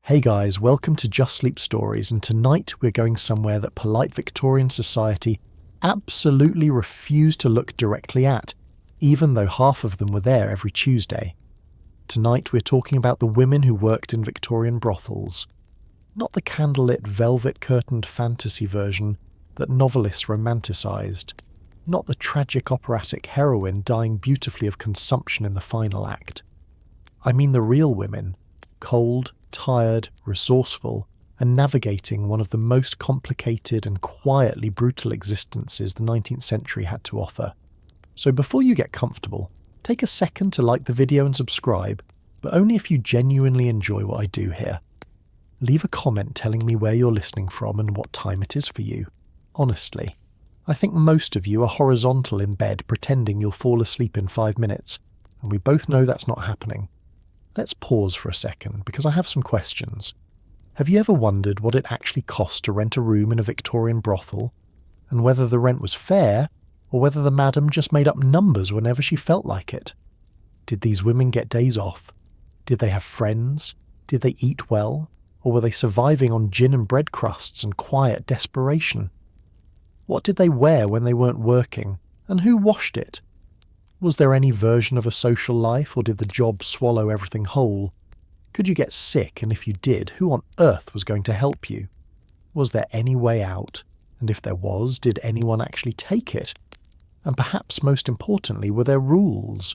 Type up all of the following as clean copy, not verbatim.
Hey guys, welcome to Just Sleep Stories, and tonight we're going somewhere that polite Victorian society absolutely refused to look directly at, even though half of them were there every Tuesday. Tonight we're talking about the women who worked in Victorian brothels. Not the candlelit velvet-curtained fantasy version that novelists romanticised. Not the tragic operatic heroine dying beautifully of consumption in the final act. I mean the real women, cold, tired, resourceful, and navigating one of the most complicated and quietly brutal existences the 19th century had to offer. So before you get comfortable, take a second to like the video and subscribe, but only if you genuinely enjoy what I do here. Leave a comment telling me where you're listening from and what time it is for you. Honestly, I think most of you are horizontal in bed pretending you'll fall asleep in 5 minutes, and we both know that's not happening. Let's pause for a second, because I have some questions. Have you ever wondered what it actually cost to rent a room in a Victorian brothel, and whether the rent was fair, or whether the madam just made up numbers whenever she felt like it? Did these women get days off? Did they have friends? Did they eat well? Or were they surviving on gin and bread crusts and quiet desperation? What did they wear when they weren't working, and who washed it? Was there any version of a social life, or did the job swallow everything whole? Could you get sick, and if you did, who on earth was going to help you? Was there any way out? And if there was, did anyone actually take it? And perhaps most importantly, were there rules?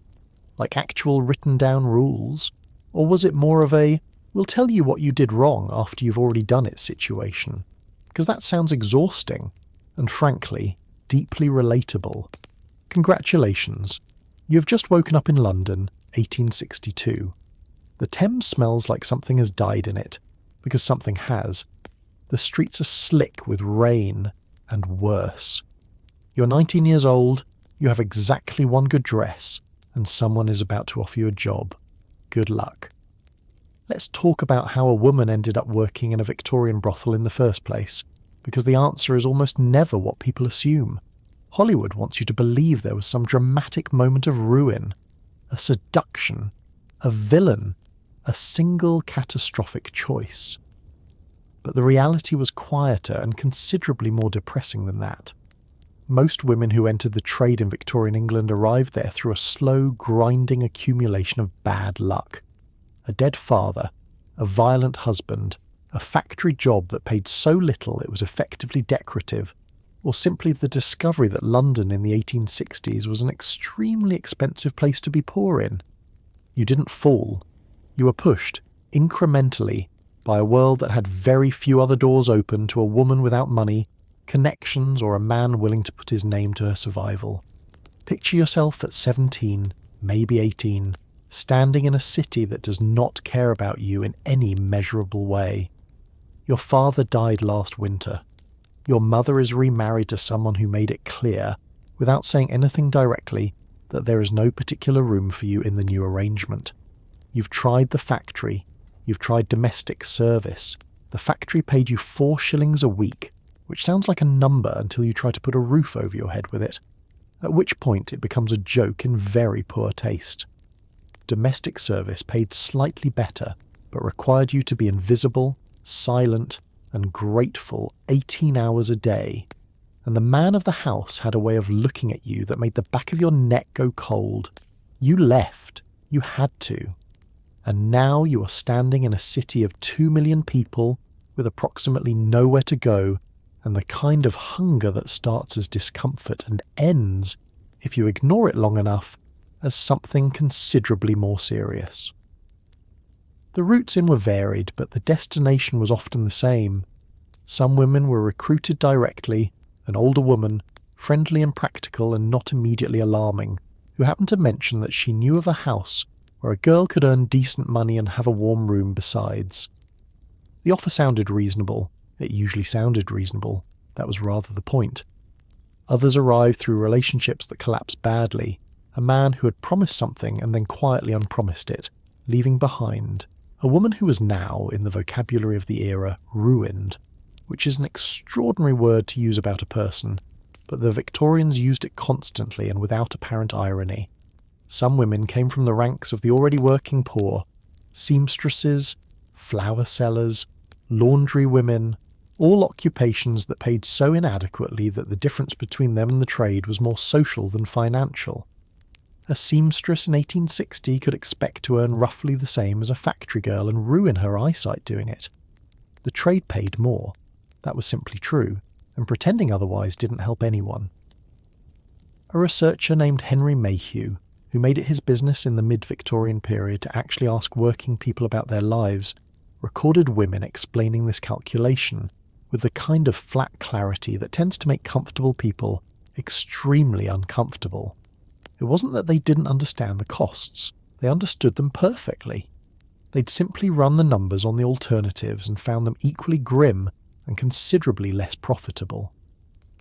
Like actual written down rules? Or was it more of a, we'll tell you what you did wrong after you've already done it situation? Because that sounds exhausting, and frankly, deeply relatable. Congratulations. You have just woken up in London, 1862. The Thames smells like something has died in it, because something has. The streets are slick with rain, and worse. You're 19 years old, you have exactly one good dress, and someone is about to offer you a job. Good luck. Let's talk about how a woman ended up working in a Victorian brothel in the first place, because the answer is almost never what people assume. Hollywood wants you to believe there was some dramatic moment of ruin, a seduction, a villain, a single catastrophic choice. But the reality was quieter and considerably more depressing than that. Most women who entered the trade in Victorian England arrived there through a slow, grinding accumulation of bad luck. A dead father, a violent husband, a factory job that paid so little it was effectively decorative, or simply the discovery that London in the 1860s was an extremely expensive place to be poor in. You didn't fall. You were pushed, incrementally, by a world that had very few other doors open to a woman without money, connections, or a man willing to put his name to her survival. Picture yourself at 17, maybe 18, standing in a city that does not care about you in any measurable way. Your father died last winter. Your mother is remarried to someone who made it clear, without saying anything directly, that there is no particular room for you in the new arrangement. You've tried the factory. You've tried domestic service. The factory paid you 4 shillings a week, which sounds like a number until you try to put a roof over your head with it, at which point it becomes a joke in very poor taste. Domestic service paid slightly better, but required you to be invisible, silent, and grateful 18 hours a day, and the man of the house had a way of looking at you that made the back of your neck go cold. You left. You had to. And now you are standing in a city of 2 million people with approximately nowhere to go, and the kind of hunger that starts as discomfort and ends, if you ignore it long enough, as something considerably more serious. The routes in were varied, but the destination was often the same. Some women were recruited directly, an older woman, friendly and practical and not immediately alarming, who happened to mention that she knew of a house where a girl could earn decent money and have a warm room besides. The offer sounded reasonable. It usually sounded reasonable. That was rather the point. Others arrived through relationships that collapsed badly, a man who had promised something and then quietly unpromised it, leaving behind a woman who was now, in the vocabulary of the era, ruined, which is an extraordinary word to use about a person, but the Victorians used it constantly and without apparent irony. Some women came from the ranks of the already working poor, seamstresses, flower sellers, laundry women, all occupations that paid so inadequately that the difference between them and the trade was more social than financial. A seamstress in 1860 could expect to earn roughly the same as a factory girl and ruin her eyesight doing it. The trade paid more. That was simply true, and pretending otherwise didn't help anyone. A researcher named Henry Mayhew, who made it his business in the mid-Victorian period to actually ask working people about their lives, recorded women explaining this calculation with the kind of flat clarity that tends to make comfortable people extremely uncomfortable. It wasn't that they didn't understand the costs, they understood them perfectly. They'd simply run the numbers on the alternatives and found them equally grim and considerably less profitable.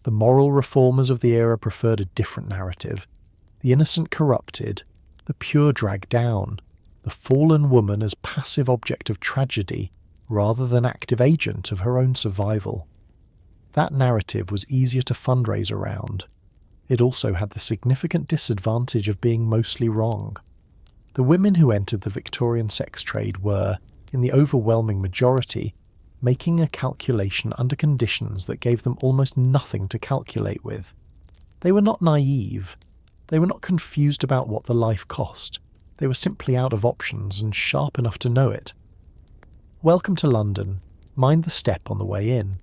The moral reformers of the era preferred a different narrative. The innocent corrupted, the pure dragged down, the fallen woman as passive object of tragedy rather than active agent of her own survival. That narrative was easier to fundraise around. It also had the significant disadvantage of being mostly wrong. The women who entered the Victorian sex trade were, in the overwhelming majority, making a calculation under conditions that gave them almost nothing to calculate with. They were not naive. They were not confused about what the life cost. They were simply out of options and sharp enough to know it. Welcome to London. Mind the step on the way in.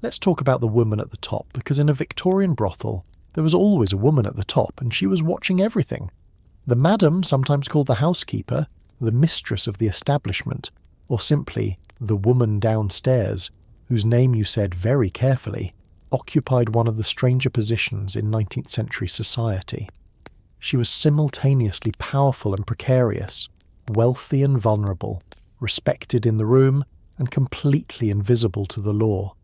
Let's talk about the woman at the top, because in a Victorian brothel, there was always a woman at the top, and she was watching everything. The madam, sometimes called the housekeeper, the mistress of the establishment, or simply the woman downstairs, whose name you said very carefully, occupied one of the stranger positions in 19th century society. She was simultaneously powerful and precarious, wealthy and vulnerable, respected in the room and completely invisible to the law.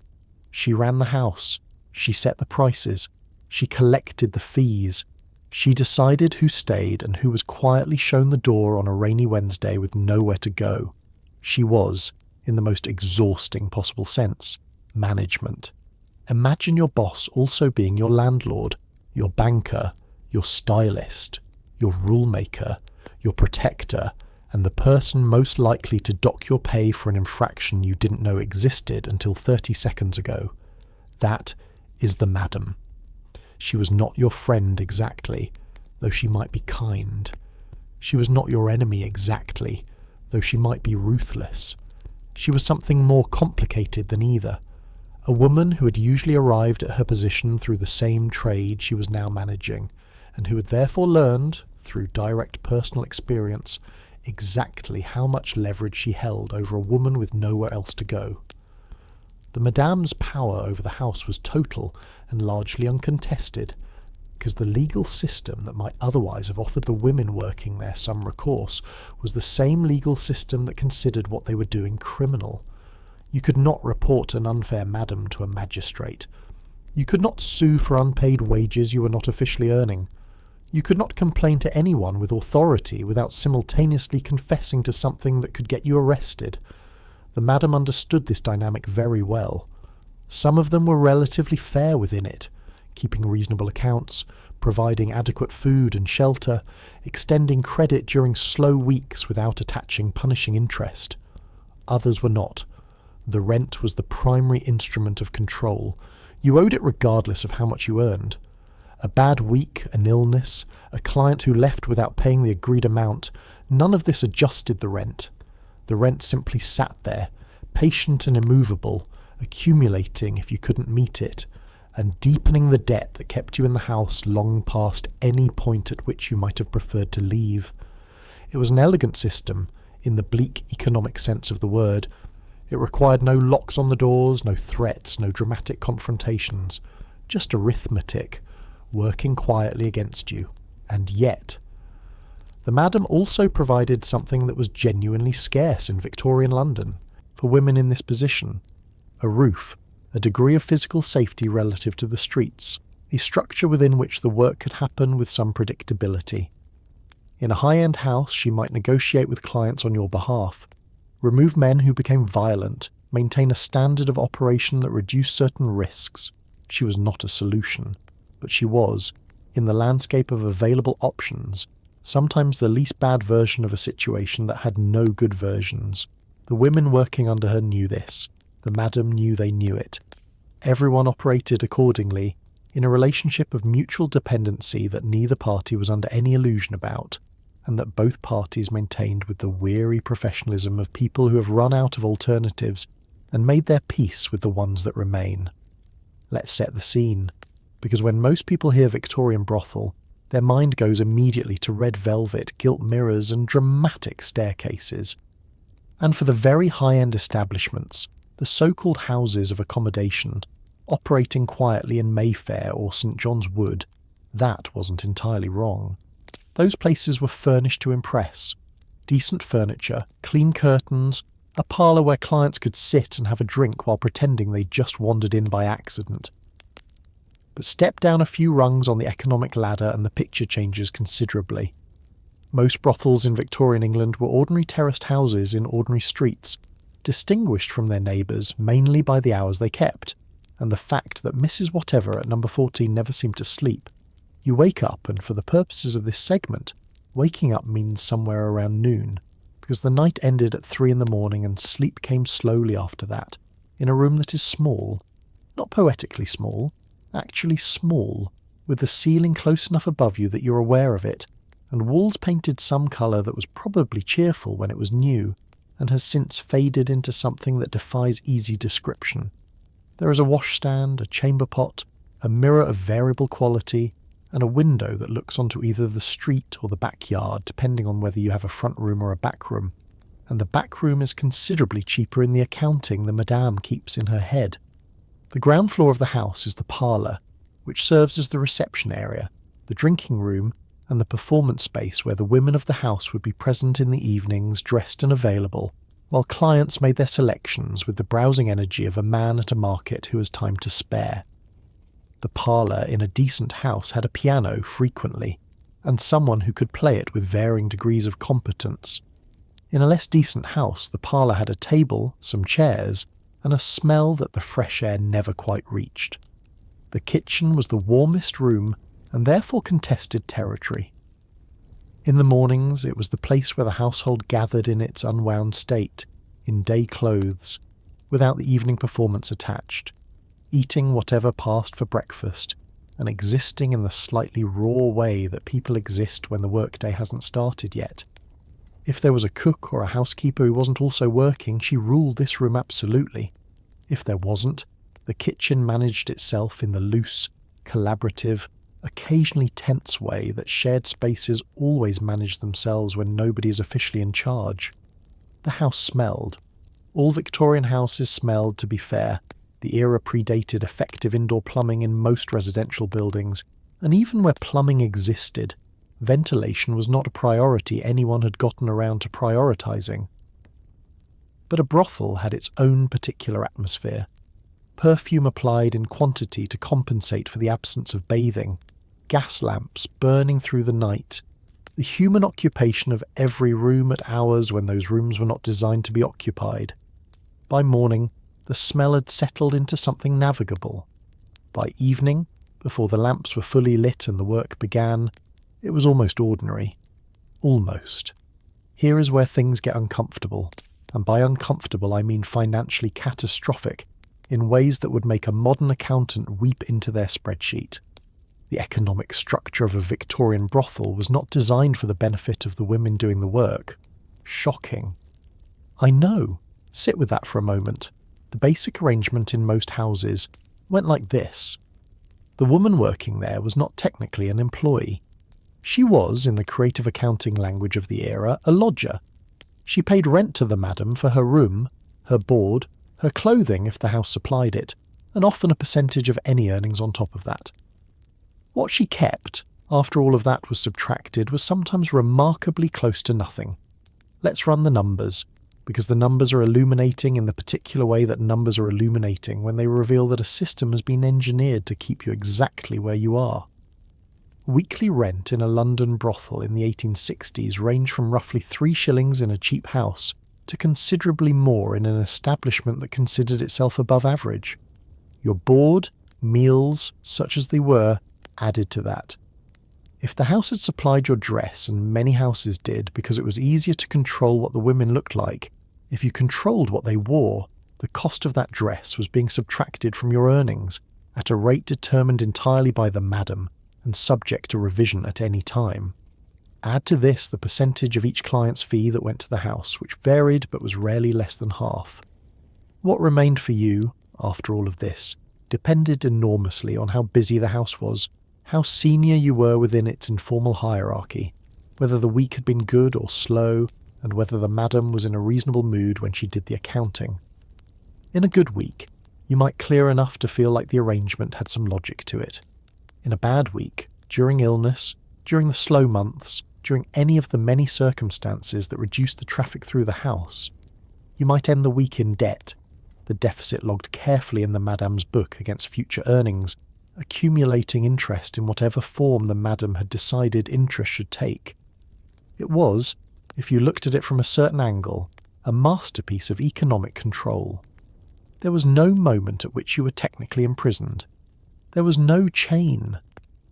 She ran the house, she set the prices, she collected the fees, she decided who stayed and who was quietly shown the door on a rainy Wednesday with nowhere to go. She was, in the most exhausting possible sense, management. Imagine your boss also being your landlord, your banker, your stylist, your rule-maker, your protector, and the person most likely to dock your pay for an infraction you didn't know existed until 30 seconds ago. That is the madam. She was not your friend exactly, though she might be kind. She was not your enemy exactly, though she might be ruthless. She was something more complicated than either. A woman who had usually arrived at her position through the same trade she was now managing, and who had therefore learned, through direct personal experience, exactly how much leverage she held over a woman with nowhere else to go. The madame's power over the house was total and largely uncontested, because the legal system that might otherwise have offered the women working there some recourse was the same legal system that considered what they were doing criminal. You could not report an unfair madam to a magistrate. You could not sue for unpaid wages you were not officially earning. You could not complain to anyone with authority without simultaneously confessing to something that could get you arrested. The madam understood this dynamic very well. Some of them were relatively fair within it, keeping reasonable accounts, providing adequate food and shelter, extending credit during slow weeks without attaching punishing interest. Others were not. The rent was the primary instrument of control. You owed it regardless of how much you earned. A bad week, an illness, a client who left without paying the agreed amount, none of this adjusted the rent. The rent simply sat there, patient and immovable, accumulating if you couldn't meet it, and deepening the debt that kept you in the house long past any point at which you might have preferred to leave. It was an elegant system, in the bleak economic sense of the word. It required no locks on the doors, no threats, no dramatic confrontations, just arithmetic, working quietly against you. And yet, the madam also provided something that was genuinely scarce in Victorian London for women in this position: a roof, a degree of physical safety relative to the streets, a structure within which the work could happen with some predictability. In a high-end house, she might negotiate with clients on your behalf, remove men who became violent, maintain a standard of operation that reduced certain risks. She was not a solution, but she was, in the landscape of available options, sometimes the least bad version of a situation that had no good versions, The women working under her knew this. The madam knew they knew it. Everyone operated accordingly, in a relationship of mutual dependency that neither party was under any illusion about, and that both parties maintained with the weary professionalism of people who have run out of alternatives and made their peace with the ones that remain. Let's set the scene, because when most people hear Victorian brothel, their mind goes immediately to red velvet, gilt mirrors and dramatic staircases. And for the very high-end establishments, the so-called houses of accommodation, operating quietly in Mayfair or St John's Wood, that wasn't entirely wrong. Those places were furnished to impress. Decent furniture, clean curtains, a parlour where clients could sit and have a drink while pretending they'd just wandered in by accident. But step down a few rungs on the economic ladder and the picture changes considerably. Most brothels in Victorian England were ordinary terraced houses in ordinary streets, distinguished from their neighbours mainly by the hours they kept, and the fact that Mrs. Whatever at number 14 never seemed to sleep. You wake up, and for the purposes of this segment, waking up means somewhere around noon, because the night ended at 3 in the morning and sleep came slowly after that, in a room that is small, not poetically small, actually small, with the ceiling close enough above you that you're aware of it, and walls painted some colour that was probably cheerful when it was new, and has since faded into something that defies easy description. There is a washstand, a chamber pot, a mirror of variable quality, and a window that looks onto either the street or the backyard, depending on whether you have a front room or a back room. And the back room is considerably cheaper in the accounting the madame keeps in her head. The ground floor of the house is the parlour, which serves as the reception area, the drinking room, and the performance space where the women of the house would be present in the evenings, dressed and available, while clients made their selections with the browsing energy of a man at a market who has time to spare. The parlour in a decent house had a piano frequently, and someone who could play it with varying degrees of competence. In a less decent house, the parlour had a table, some chairs, and a smell that the fresh air never quite reached. The kitchen was the warmest room, and therefore contested territory. In the mornings, it was the place where the household gathered in its unwound state, in day clothes, without the evening performance attached, eating whatever passed for breakfast, and existing in the slightly raw way that people exist when the workday hasn't started yet. If there was a cook or a housekeeper who wasn't also working, she ruled this room absolutely. If there wasn't, the kitchen managed itself in the loose, collaborative, occasionally tense way that shared spaces always manage themselves when nobody is officially in charge. The house smelled. All Victorian houses smelled, to be fair. The era predated effective indoor plumbing in most residential buildings, and even where plumbing existed, ventilation was not a priority anyone had gotten around to prioritising. But a brothel had its own particular atmosphere. Perfume applied in quantity to compensate for the absence of bathing, gas lamps burning through the night, the human occupation of every room at hours when those rooms were not designed to be occupied. By morning, the smell had settled into something navigable. By evening, before the lamps were fully lit and the work began, it was almost ordinary. Almost. Here is where things get uncomfortable, and by uncomfortable I mean financially catastrophic, in ways that would make a modern accountant weep into their spreadsheet. The economic structure of a Victorian brothel was not designed for the benefit of the women doing the work. Shocking. I know. Sit with that for a moment. The basic arrangement in most houses went like this. The woman working there was not technically an employee. She was, in the creative accounting language of the era, a lodger. She paid rent to the madam for her room, her board, her clothing if the house supplied it, and often a percentage of any earnings on top of that. What she kept, after all of that was subtracted, was sometimes remarkably close to nothing. Let's run the numbers, because the numbers are illuminating in the particular way that numbers are illuminating when they reveal that a system has been engineered to keep you exactly where you are. Weekly rent in a London brothel in the 1860s ranged from roughly 3 shillings in a cheap house to considerably more in an establishment that considered itself above average. Your board, meals, such as they were, added to that. If the house had supplied your dress, and many houses did because it was easier to control what the women looked like, If you controlled what they wore, the cost of that dress was being subtracted from your earnings at a rate determined entirely by the madam and subject to revision at any time. Add to this the percentage of each client's fee that went to the house, which varied but was rarely less than half. What remained for you, after all of this, depended enormously on how busy the house was, how senior you were within its informal hierarchy, whether the week had been good or slow, and whether the madam was in a reasonable mood when she did the accounting. In a good week, you might clear enough to feel like the arrangement had some logic to it. In a bad week, during illness, during the slow months, during any of the many circumstances that reduced the traffic through the house, you might end the week in debt, the deficit logged carefully in the madam's book against future earnings, accumulating interest in whatever form the madam had decided interest should take. It was, if you looked at it from a certain angle, a masterpiece of economic control. There was no moment at which you were technically imprisoned. There was no chain.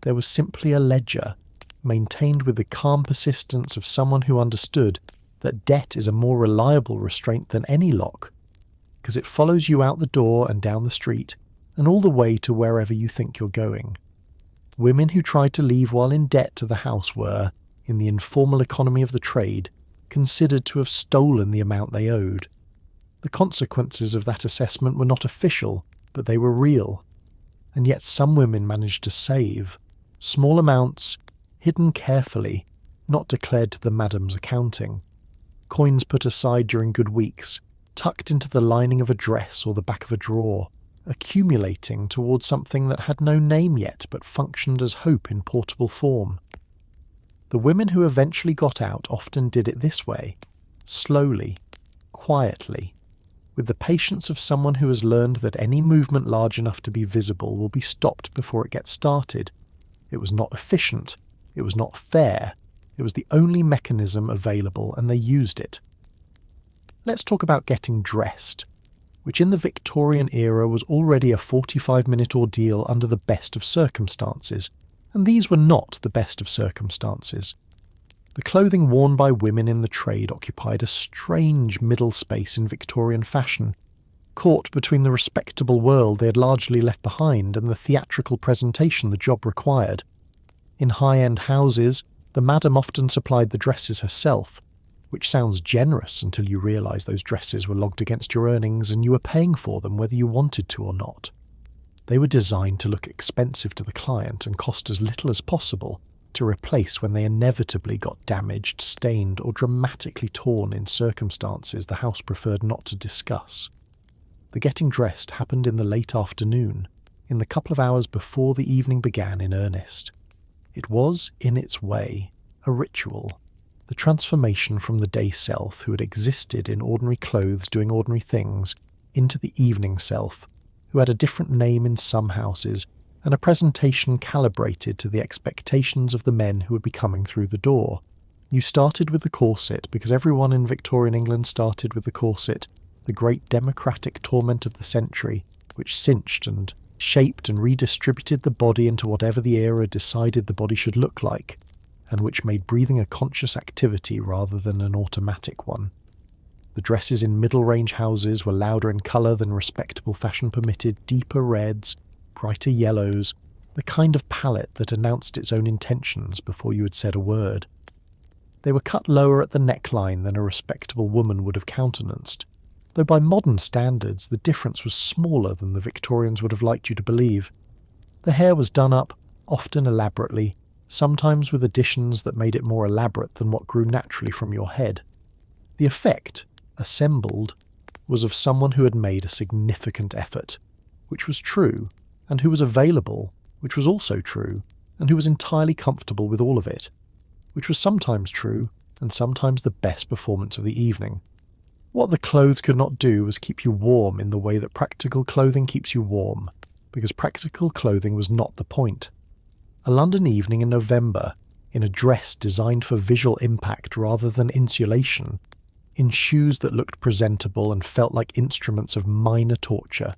There was simply a ledger, maintained with the calm persistence of someone who understood that debt is a more reliable restraint than any lock, because it follows you out the door and down the street, and all the way to wherever you think you're going. Women who tried to leave while in debt to the house were, in the informal economy of the trade, considered to have stolen the amount they owed. The consequences of that assessment were not official, but they were real. And yet some women managed to save. Small amounts, hidden carefully, not declared to the madam's accounting. Coins put aside during good weeks, tucked into the lining of a dress or the back of a drawer, accumulating towards something that had no name yet but functioned as hope in portable form. The women who eventually got out often did it this way, slowly, quietly, with the patience of someone who has learned that any movement large enough to be visible will be stopped before it gets started. It was not efficient, it was not fair, it was the only mechanism available and they used it. Let's talk about getting dressed, which in the Victorian era was already a 45-minute ordeal under the best of circumstances, and these were not the best of circumstances. The clothing worn by women in the trade occupied a strange middle space in Victorian fashion, caught between the respectable world they had largely left behind and the theatrical presentation the job required. In high-end houses, the madam often supplied the dresses herself, which sounds generous until you realise those dresses were logged against your earnings and you were paying for them whether you wanted to or not. They were designed to look expensive to the client and cost as little as possible to replace when they inevitably got damaged, stained, or dramatically torn in circumstances the house preferred not to discuss. The getting dressed happened in the late afternoon, in the couple of hours before the evening began in earnest. It was, in its way, a ritual, the transformation from the day self who had existed in ordinary clothes doing ordinary things into the evening self, who had a different name in some houses and a presentation calibrated to the expectations of the men who would be coming through the door. You started with the corset because everyone in Victorian England started with the corset, the great democratic torment of the century, which cinched and shaped and redistributed the body into whatever the era decided the body should look like, and which made breathing a conscious activity rather than an automatic one. The dresses in middle-range houses were louder in colour than respectable fashion permitted, deeper reds, brighter yellows, the kind of palette that announced its own intentions before you had said a word. They were cut lower at the neckline than a respectable woman would have countenanced, though by modern standards the difference was smaller than the Victorians would have liked you to believe. The hair was done up, often elaborately, sometimes with additions that made it more elaborate than what grew naturally from your head. The effect, assembled, was of someone who had made a significant effort, which was true, and who was available, which was also true, and who was entirely comfortable with all of it, which was sometimes true, and sometimes the best performance of the evening. What the clothes could not do was keep you warm in the way that practical clothing keeps you warm, because practical clothing was not the point. A London evening in November, in a dress designed for visual impact rather than insulation, in shoes that looked presentable and felt like instruments of minor torture,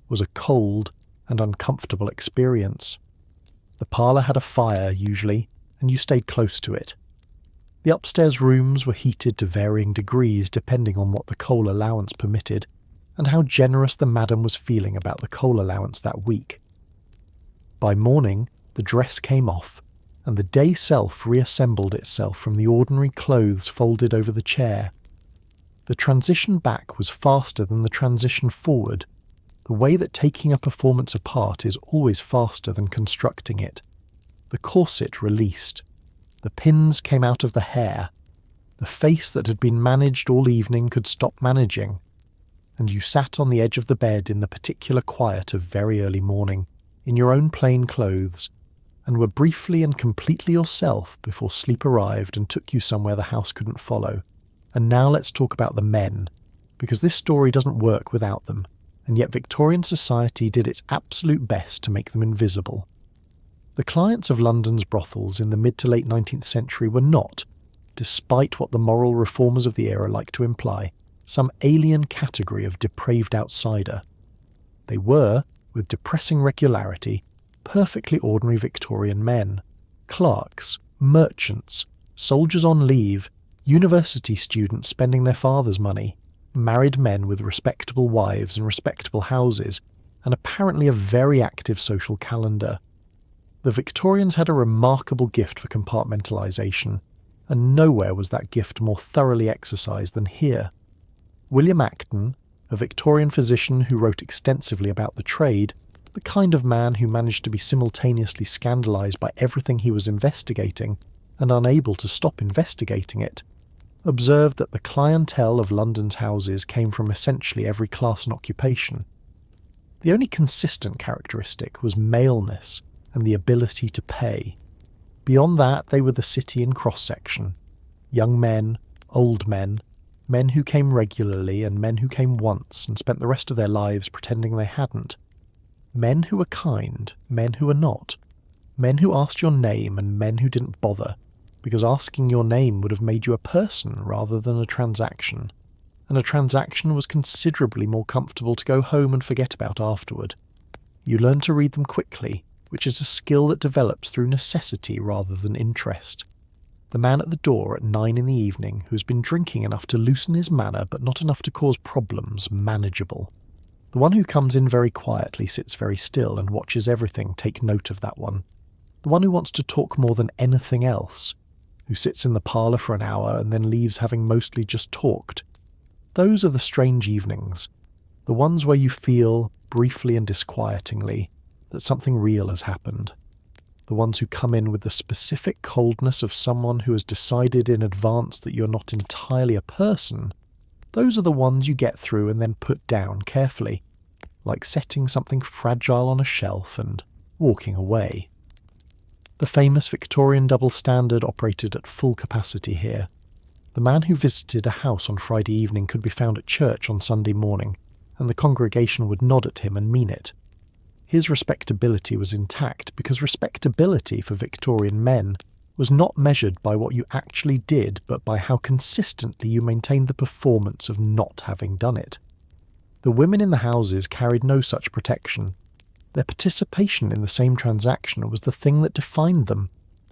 was a cold and uncomfortable experience. The parlour had a fire, usually, and you stayed close to it. The upstairs rooms were heated to varying degrees depending on what the coal allowance permitted, and how generous the madam was feeling about the coal allowance that week. By morning, the dress came off, and the day self reassembled itself from the ordinary clothes folded over the chair. The transition back was faster than the transition forward, the way that taking a performance apart is always faster than constructing it. The corset released. The pins came out of the hair. The face that had been managed all evening could stop managing. And you sat on the edge of the bed in the particular quiet of very early morning, in your own plain clothes, and were briefly and completely yourself before sleep arrived and took you somewhere the house couldn't follow. And now let's talk about the men, because this story doesn't work without them, and yet Victorian society did its absolute best to make them invisible. The clients of London's brothels in the mid to late 19th century were not, despite what the moral reformers of the era like to imply, some alien category of depraved outsider. They were, with depressing regularity, perfectly ordinary Victorian men, clerks, merchants, soldiers on leave, university students spending their father's money, married men with respectable wives and respectable houses, and apparently a very active social calendar. The Victorians had a remarkable gift for compartmentalisation, and nowhere was that gift more thoroughly exercised than here. William Acton, a Victorian physician who wrote extensively about the trade, the kind of man who managed to be simultaneously scandalised by everything he was investigating and unable to stop investigating it, observed that the clientele of London's houses came from essentially every class and occupation. The only consistent characteristic was maleness and the ability to pay. Beyond that, they were the city in cross-section. Young men, old men, men who came regularly and men who came once and spent the rest of their lives pretending they hadn't. Men who were kind, men who were not. Men who asked your name and men who didn't bother, because asking your name would have made you a person rather than a transaction, and a transaction was considerably more comfortable to go home and forget about afterward. You learn to read them quickly, which is a skill that develops through necessity rather than interest. The man at the door at 9 in the evening who has been drinking enough to loosen his manner but not enough to cause problems, manageable. The one who comes in very quietly sits very still and watches everything, take note of that one. The one who wants to talk more than anything else, who sits in the parlour for an hour and then leaves having mostly just talked. Those are the strange evenings, the ones where you feel, briefly and disquietingly, that something real has happened. The ones who come in with the specific coldness of someone who has decided in advance that you're not entirely a person. Those are the ones you get through and then put down carefully, like setting something fragile on a shelf and walking away. The famous Victorian double standard operated at full capacity here. The man who visited a house on Friday evening could be found at church on Sunday morning, and the congregation would nod at him and mean it. His respectability was intact because respectability for Victorian men was not measured by what you actually did but by how consistently you maintained the performance of not having done it. The women in the houses carried no such protection. Their participation in the same transaction was the thing that defined them,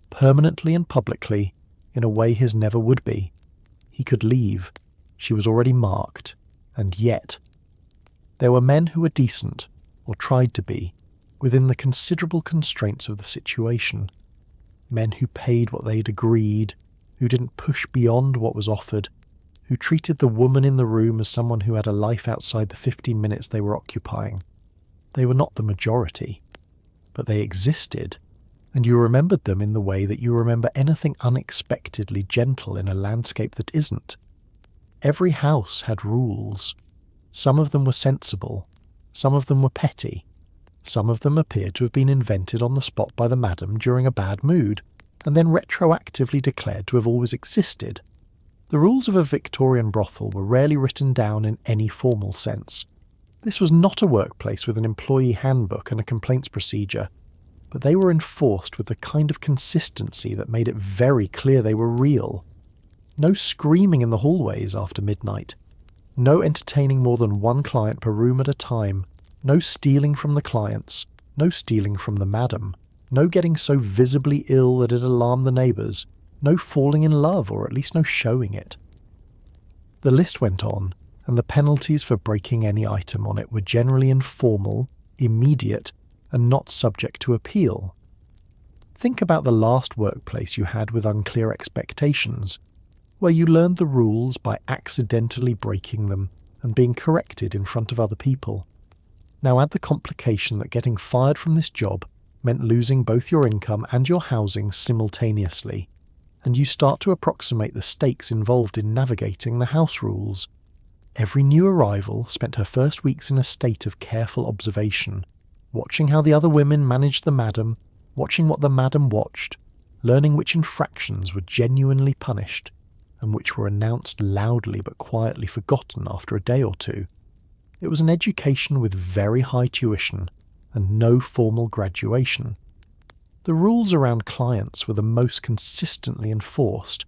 permanently and publicly, in a way his never would be. He could leave. She was already marked. And yet. There were men who were decent, or tried to be, within the considerable constraints of the situation. Men who paid what they'd agreed, who didn't push beyond what was offered, who treated the woman in the room as someone who had a life outside the 15 minutes they were occupying. They were not the majority, but they existed, and you remembered them in the way that you remember anything unexpectedly gentle in a landscape that isn't. Every house had rules. Some of them were sensible, some of them were petty, some of them appeared to have been invented on the spot by the madam during a bad mood, and then retroactively declared to have always existed. The rules of a Victorian brothel were rarely written down in any formal sense. This was not a workplace with an employee handbook and a complaints procedure, but they were enforced with the kind of consistency that made it very clear they were real. No screaming in the hallways after midnight. No entertaining more than one client per room at a time. No stealing from the clients. No stealing from the madam. No getting so visibly ill that it alarmed the neighbours. No falling in love, or at least no showing it. The list went on, and the penalties for breaking any item on it were generally informal, immediate, and not subject to appeal. Think about the last workplace you had with unclear expectations, where you learned the rules by accidentally breaking them and being corrected in front of other people. Now add the complication that getting fired from this job meant losing both your income and your housing simultaneously, and you start to approximate the stakes involved in navigating the house rules. Every new arrival spent her first weeks in a state of careful observation, watching how the other women managed the madam, watching what the madam watched, learning which infractions were genuinely punished, and which were announced loudly but quietly forgotten after a day or two. It was an education with very high tuition and no formal graduation. The rules around clients were the most consistently enforced,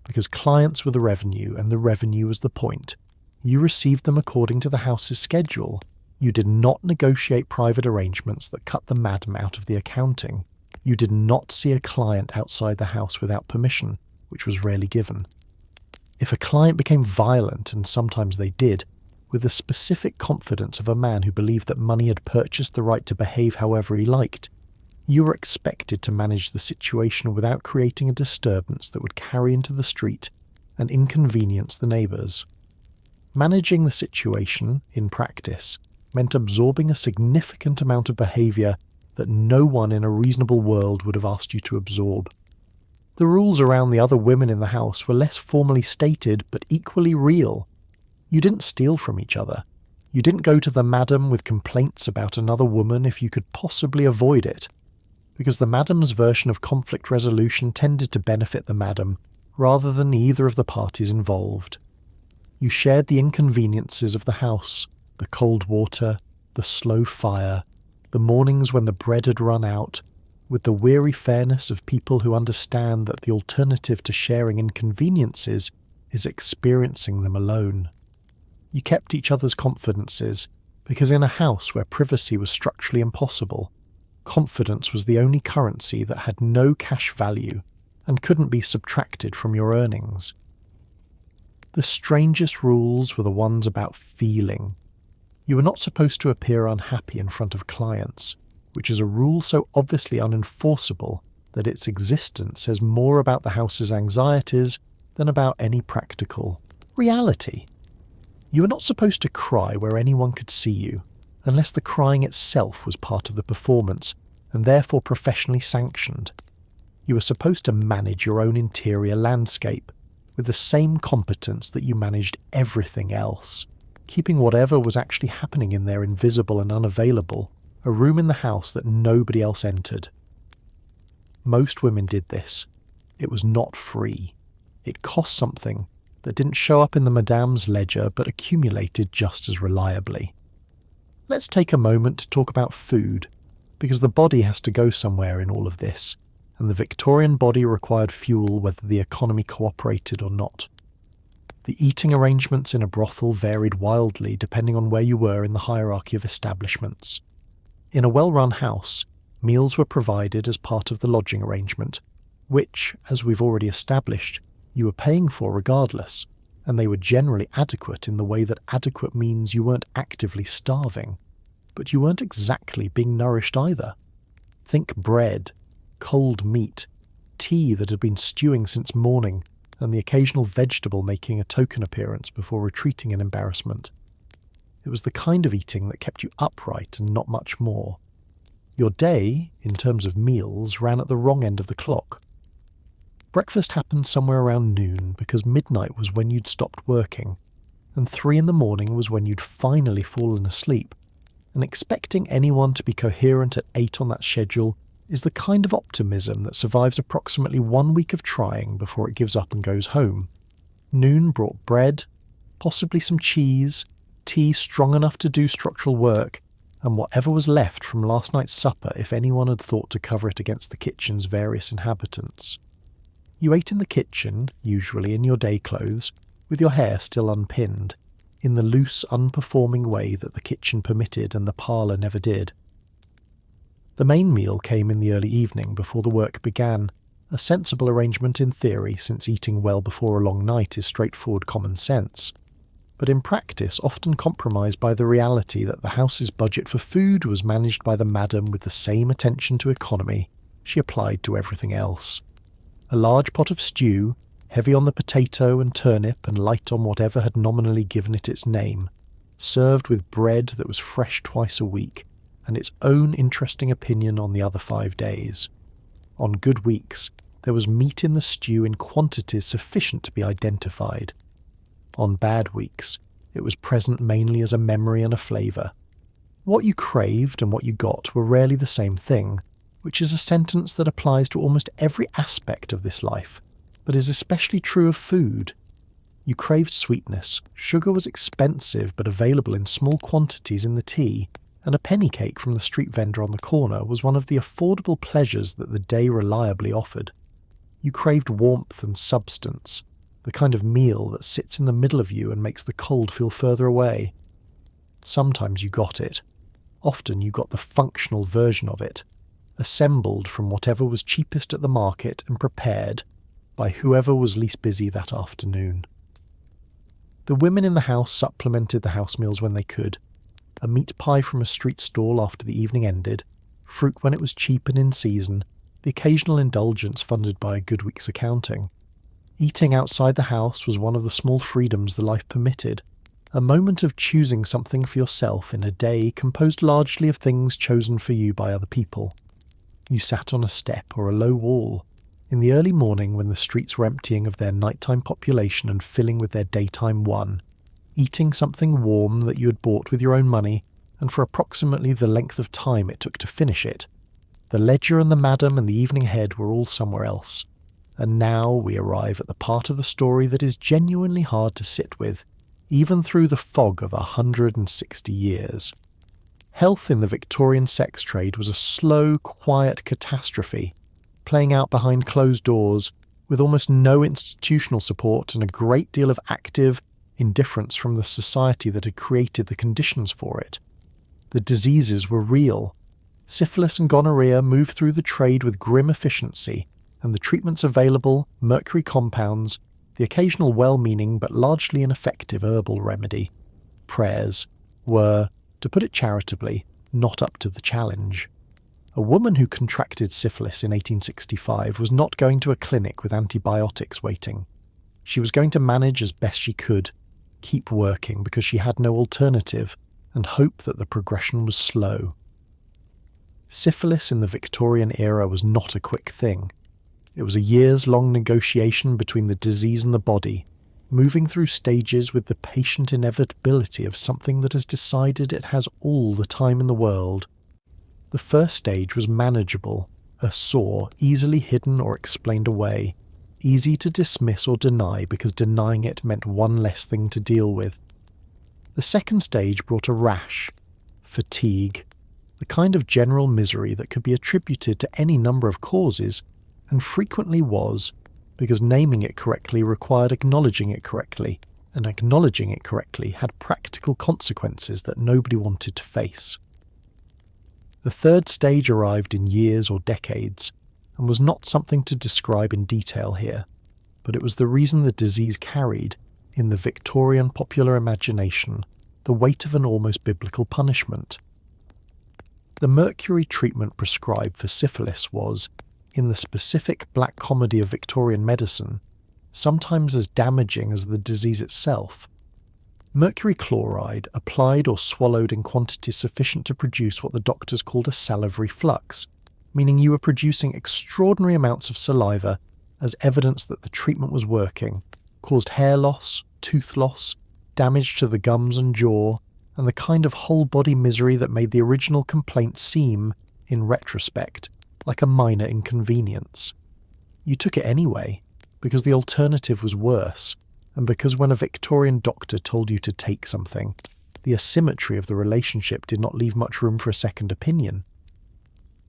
because clients were the revenue and the revenue was the point. You received them according to the house's schedule. You did not negotiate private arrangements that cut the madam out of the accounting. You did not see a client outside the house without permission, which was rarely given. If a client became violent, and sometimes they did, with the specific confidence of a man who believed that money had purchased the right to behave however he liked, you were expected to manage the situation without creating a disturbance that would carry into the street and inconvenience the neighbours. Managing the situation, in practice, meant absorbing a significant amount of behaviour that no one in a reasonable world would have asked you to absorb. The rules around the other women in the house were less formally stated but equally real. You didn't steal from each other. You didn't go to the madam with complaints about another woman if you could possibly avoid it, because the madam's version of conflict resolution tended to benefit the madam rather than either of the parties involved. You shared the inconveniences of the house, the cold water, the slow fire, the mornings when the bread had run out, with the weary fairness of people who understand that the alternative to sharing inconveniences is experiencing them alone. You kept each other's confidences, because in a house where privacy was structurally impossible, confidence was the only currency that had no cash value and couldn't be subtracted from your earnings. The strangest rules were the ones about feeling. You were not supposed to appear unhappy in front of clients, which is a rule so obviously unenforceable that its existence says more about the house's anxieties than about any practical reality. You were not supposed to cry where anyone could see you, unless the crying itself was part of the performance and therefore professionally sanctioned. You were supposed to manage your own interior landscape with the same competence that you managed everything else, keeping whatever was actually happening in there invisible and unavailable, a room in the house that nobody else entered. Most women did this. It was not free. It cost something that didn't show up in the madame's ledger but accumulated just as reliably. Let's take a moment to talk about food, because the body has to go somewhere in all of this, and the Victorian body required fuel whether the economy cooperated or not. The eating arrangements in a brothel varied wildly depending on where you were in the hierarchy of establishments. In a well-run house, meals were provided as part of the lodging arrangement, which, as we've already established, you were paying for regardless, and they were generally adequate in the way that adequate means you weren't actively starving, but you weren't exactly being nourished either. Think bread, cold meat, tea that had been stewing since morning, and the occasional vegetable making a token appearance before retreating in embarrassment. It was the kind of eating that kept you upright and not much more. Your day, in terms of meals, ran at the wrong end of the clock. Breakfast happened somewhere around noon because midnight was when you'd stopped working, and 3 in the morning was when you'd finally fallen asleep, and expecting anyone to be coherent at 8 on that schedule is the kind of optimism that survives approximately 1 week of trying before it gives up and goes home. Noon brought bread, possibly some cheese, tea strong enough to do structural work, and whatever was left from last night's supper if anyone had thought to cover it against the kitchen's various inhabitants. You ate in the kitchen, usually in your day clothes, with your hair still unpinned, in the loose, unperforming way that the kitchen permitted and the parlour never did. The main meal came in the early evening before the work began, A sensible arrangement in theory, since eating well before a long night is straightforward common sense, but in practice often compromised by the reality that the house's budget for food was managed by the madam with the same attention to economy she applied to everything else. A large pot of stew, heavy on the potato and turnip and light on whatever had nominally given it its name, served with bread that was fresh twice a week, and its own interesting opinion on the other 5 days. On good weeks, there was meat in the stew in quantities sufficient to be identified. On bad weeks, it was present mainly as a memory and a flavour. What you craved and what you got were rarely the same thing, which is a sentence that applies to almost every aspect of this life, but is especially true of food. You craved sweetness, sugar was expensive but available in small quantities in the tea, and a penny cake from the street vendor on the corner was one of the affordable pleasures that the day reliably offered. You craved warmth and substance, the kind of meal that sits in the middle of you and makes the cold feel further away. Sometimes you got it. Often you got the functional version of it, assembled from whatever was cheapest at the market and prepared by whoever was least busy that afternoon. The women in the house supplemented the house meals when they could. A meat pie from a street stall after the evening ended, fruit when it was cheap and in season, the occasional indulgence funded by a good week's accounting. Eating outside the house was one of the small freedoms the life permitted, a moment of choosing something for yourself in a day composed largely of things chosen for you by other people. You sat on a step or a low wall, in the early morning when the streets were emptying of their nighttime population and filling with their daytime one, eating something warm that you had bought with your own money, and for approximately the length of time it took to finish it. The ledger and the madam and the evening head were all somewhere else. And now we arrive at the part of the story that is genuinely hard to sit with, even through the fog of 160 years. Health in the Victorian sex trade was a slow, quiet catastrophe, playing out behind closed doors, with almost no institutional support and a great deal of active indifference from the society that had created the conditions for it. The diseases were real. Syphilis and gonorrhea moved through the trade with grim efficiency, and the treatments available, mercury compounds, the occasional well-meaning but largely ineffective herbal remedy, prayers, were, to put it charitably, not up to the challenge. A woman who contracted syphilis in 1865 was not going to a clinic with antibiotics waiting. She was going to manage as best she could, keep working because she had no alternative, and hope that the progression was slow. Syphilis in the Victorian era was not a quick thing. It was a years-long negotiation between the disease and the body, moving through stages with the patient inevitability of something that has decided it has all the time in the world. The first stage was manageable, a sore easily hidden or explained away, easy to dismiss or deny because denying it meant one less thing to deal with. The second stage brought a rash, fatigue, the kind of general misery that could be attributed to any number of causes, and frequently was, because naming it correctly required acknowledging it correctly, and acknowledging it correctly had practical consequences that nobody wanted to face. The third stage arrived in years or decades, and was not something to describe in detail here, but it was the reason the disease carried, in the Victorian popular imagination, the weight of an almost biblical punishment. The mercury treatment prescribed for syphilis was, in the specific black comedy of Victorian medicine, sometimes as damaging as the disease itself. Mercury chloride, applied or swallowed in quantities sufficient to produce what the doctors called a salivary flux, meaning you were producing extraordinary amounts of saliva as evidence that the treatment was working, caused hair loss, tooth loss, damage to the gums and jaw, and the kind of whole-body misery that made the original complaint seem, in retrospect, like a minor inconvenience. You took it anyway, because the alternative was worse, and because when a Victorian doctor told you to take something, the asymmetry of the relationship did not leave much room for a second opinion.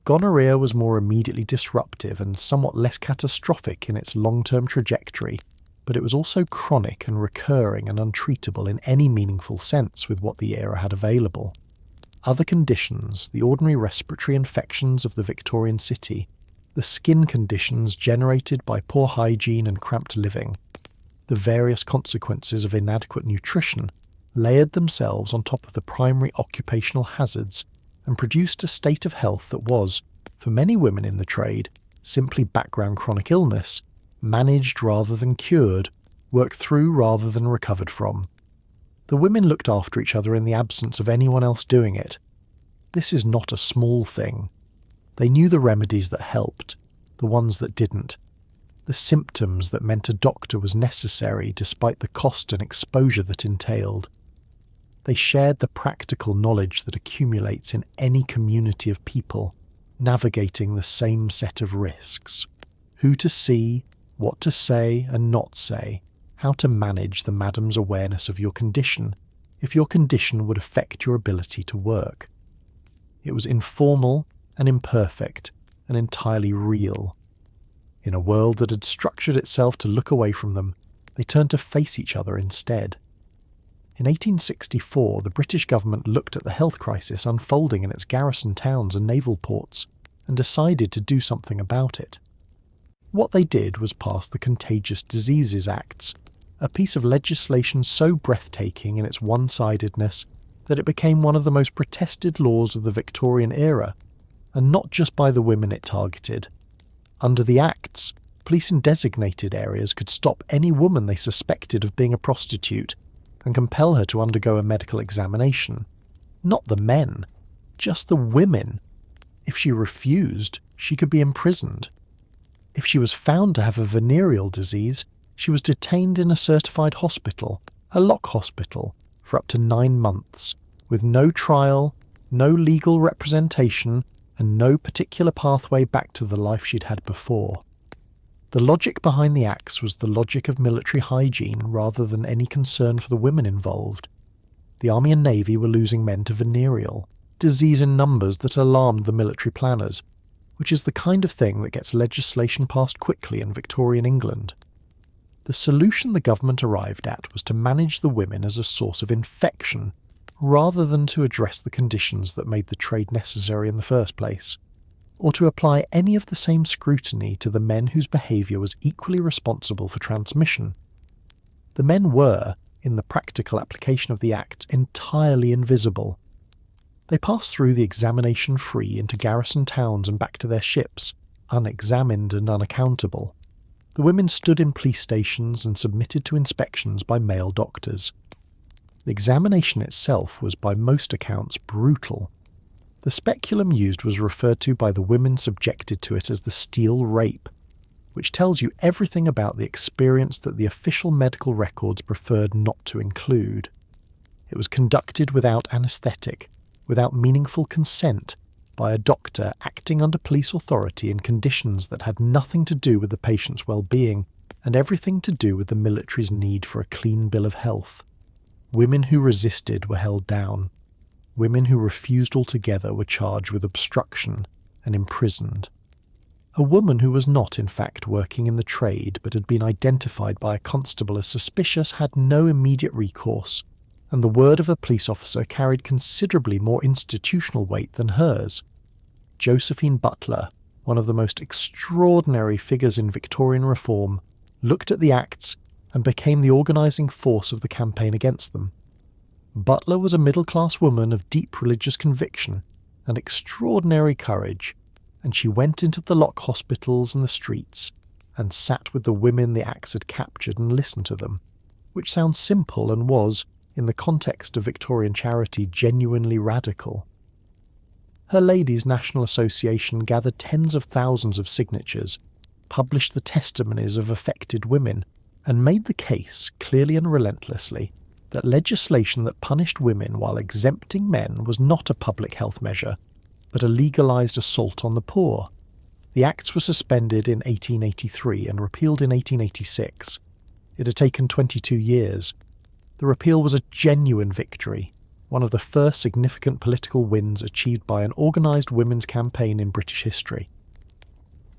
Gonorrhea was more immediately disruptive and somewhat less catastrophic in its long-term trajectory, but it was also chronic and recurring and untreatable in any meaningful sense with what the era had available. Other conditions, the ordinary respiratory infections of the Victorian city, the skin conditions generated by poor hygiene and cramped living, the various consequences of inadequate nutrition, layered themselves on top of the primary occupational hazards and produced a state of health that was, for many women in the trade, simply background chronic illness, managed rather than cured, worked through rather than recovered from. The women looked after each other in the absence of anyone else doing it. This is not a small thing. They knew the remedies that helped, the ones that didn't, the symptoms that meant a doctor was necessary despite the cost and exposure that entailed. They shared the practical knowledge that accumulates in any community of people, navigating the same set of risks. Who to see, what to say and not say, how to manage the madam's awareness of your condition, if your condition would affect your ability to work. It was informal and imperfect and entirely real. In a world that had structured itself to look away from them, they turned to face each other instead. In 1864, the British government looked at the health crisis unfolding in its garrison towns and naval ports and decided to do something about it. What they did was pass the Contagious Diseases Acts, a piece of legislation so breathtaking in its one-sidedness that it became one of the most protested laws of the Victorian era, and not just by the women it targeted. Under the Acts, police in designated areas could stop any woman they suspected of being a prostitute and compel her to undergo a medical examination. Not the men, just the women. If she refused, she could be imprisoned. If she was found to have a venereal disease, she was detained in a certified hospital, a lock hospital, for up to 9 months, with no trial, no legal representation, and no particular pathway back to the life she'd had before. The logic behind the Acts was the logic of military hygiene rather than any concern for the women involved. The Army and Navy were losing men to venereal, disease in numbers that alarmed the military planners, which is the kind of thing that gets legislation passed quickly in Victorian England. The solution the government arrived at was to manage the women as a source of infection, rather than to address the conditions that made the trade necessary in the first place, or to apply any of the same scrutiny to the men whose behaviour was equally responsible for transmission. The men were, in the practical application of the Act, entirely invisible. They passed through the examination free into garrison towns and back to their ships, unexamined and unaccountable. The women stood in police stations and submitted to inspections by male doctors. The examination itself was by most accounts brutal. The speculum used was referred to by the women subjected to it as the steel rape, which tells you everything about the experience that the official medical records preferred not to include. It was conducted without anaesthetic, without meaningful consent, by a doctor acting under police authority in conditions that had nothing to do with the patient's well-being and everything to do with the military's need for a clean bill of health. Women who resisted were held down. Women who refused altogether were charged with obstruction and imprisoned. A woman who was not in fact working in the trade but had been identified by a constable as suspicious had no immediate recourse, and the word of a police officer carried considerably more institutional weight than hers. Josephine Butler, one of the most extraordinary figures in Victorian reform, looked at the Acts and became the organising force of the campaign against them. Butler was a middle-class woman of deep religious conviction and extraordinary courage, and she went into the lock hospitals and the streets and sat with the women the Acts had captured and listened to them, which sounds simple and was, in the context of Victorian charity, genuinely radical. Her Ladies' National Association gathered tens of thousands of signatures, published the testimonies of affected women, and made the case, clearly and relentlessly, that legislation that punished women while exempting men was not a public health measure, but a legalised assault on the poor. The Acts were suspended in 1883 and repealed in 1886. It had taken 22 years. The repeal was a genuine victory, one of the first significant political wins achieved by an organised women's campaign in British history.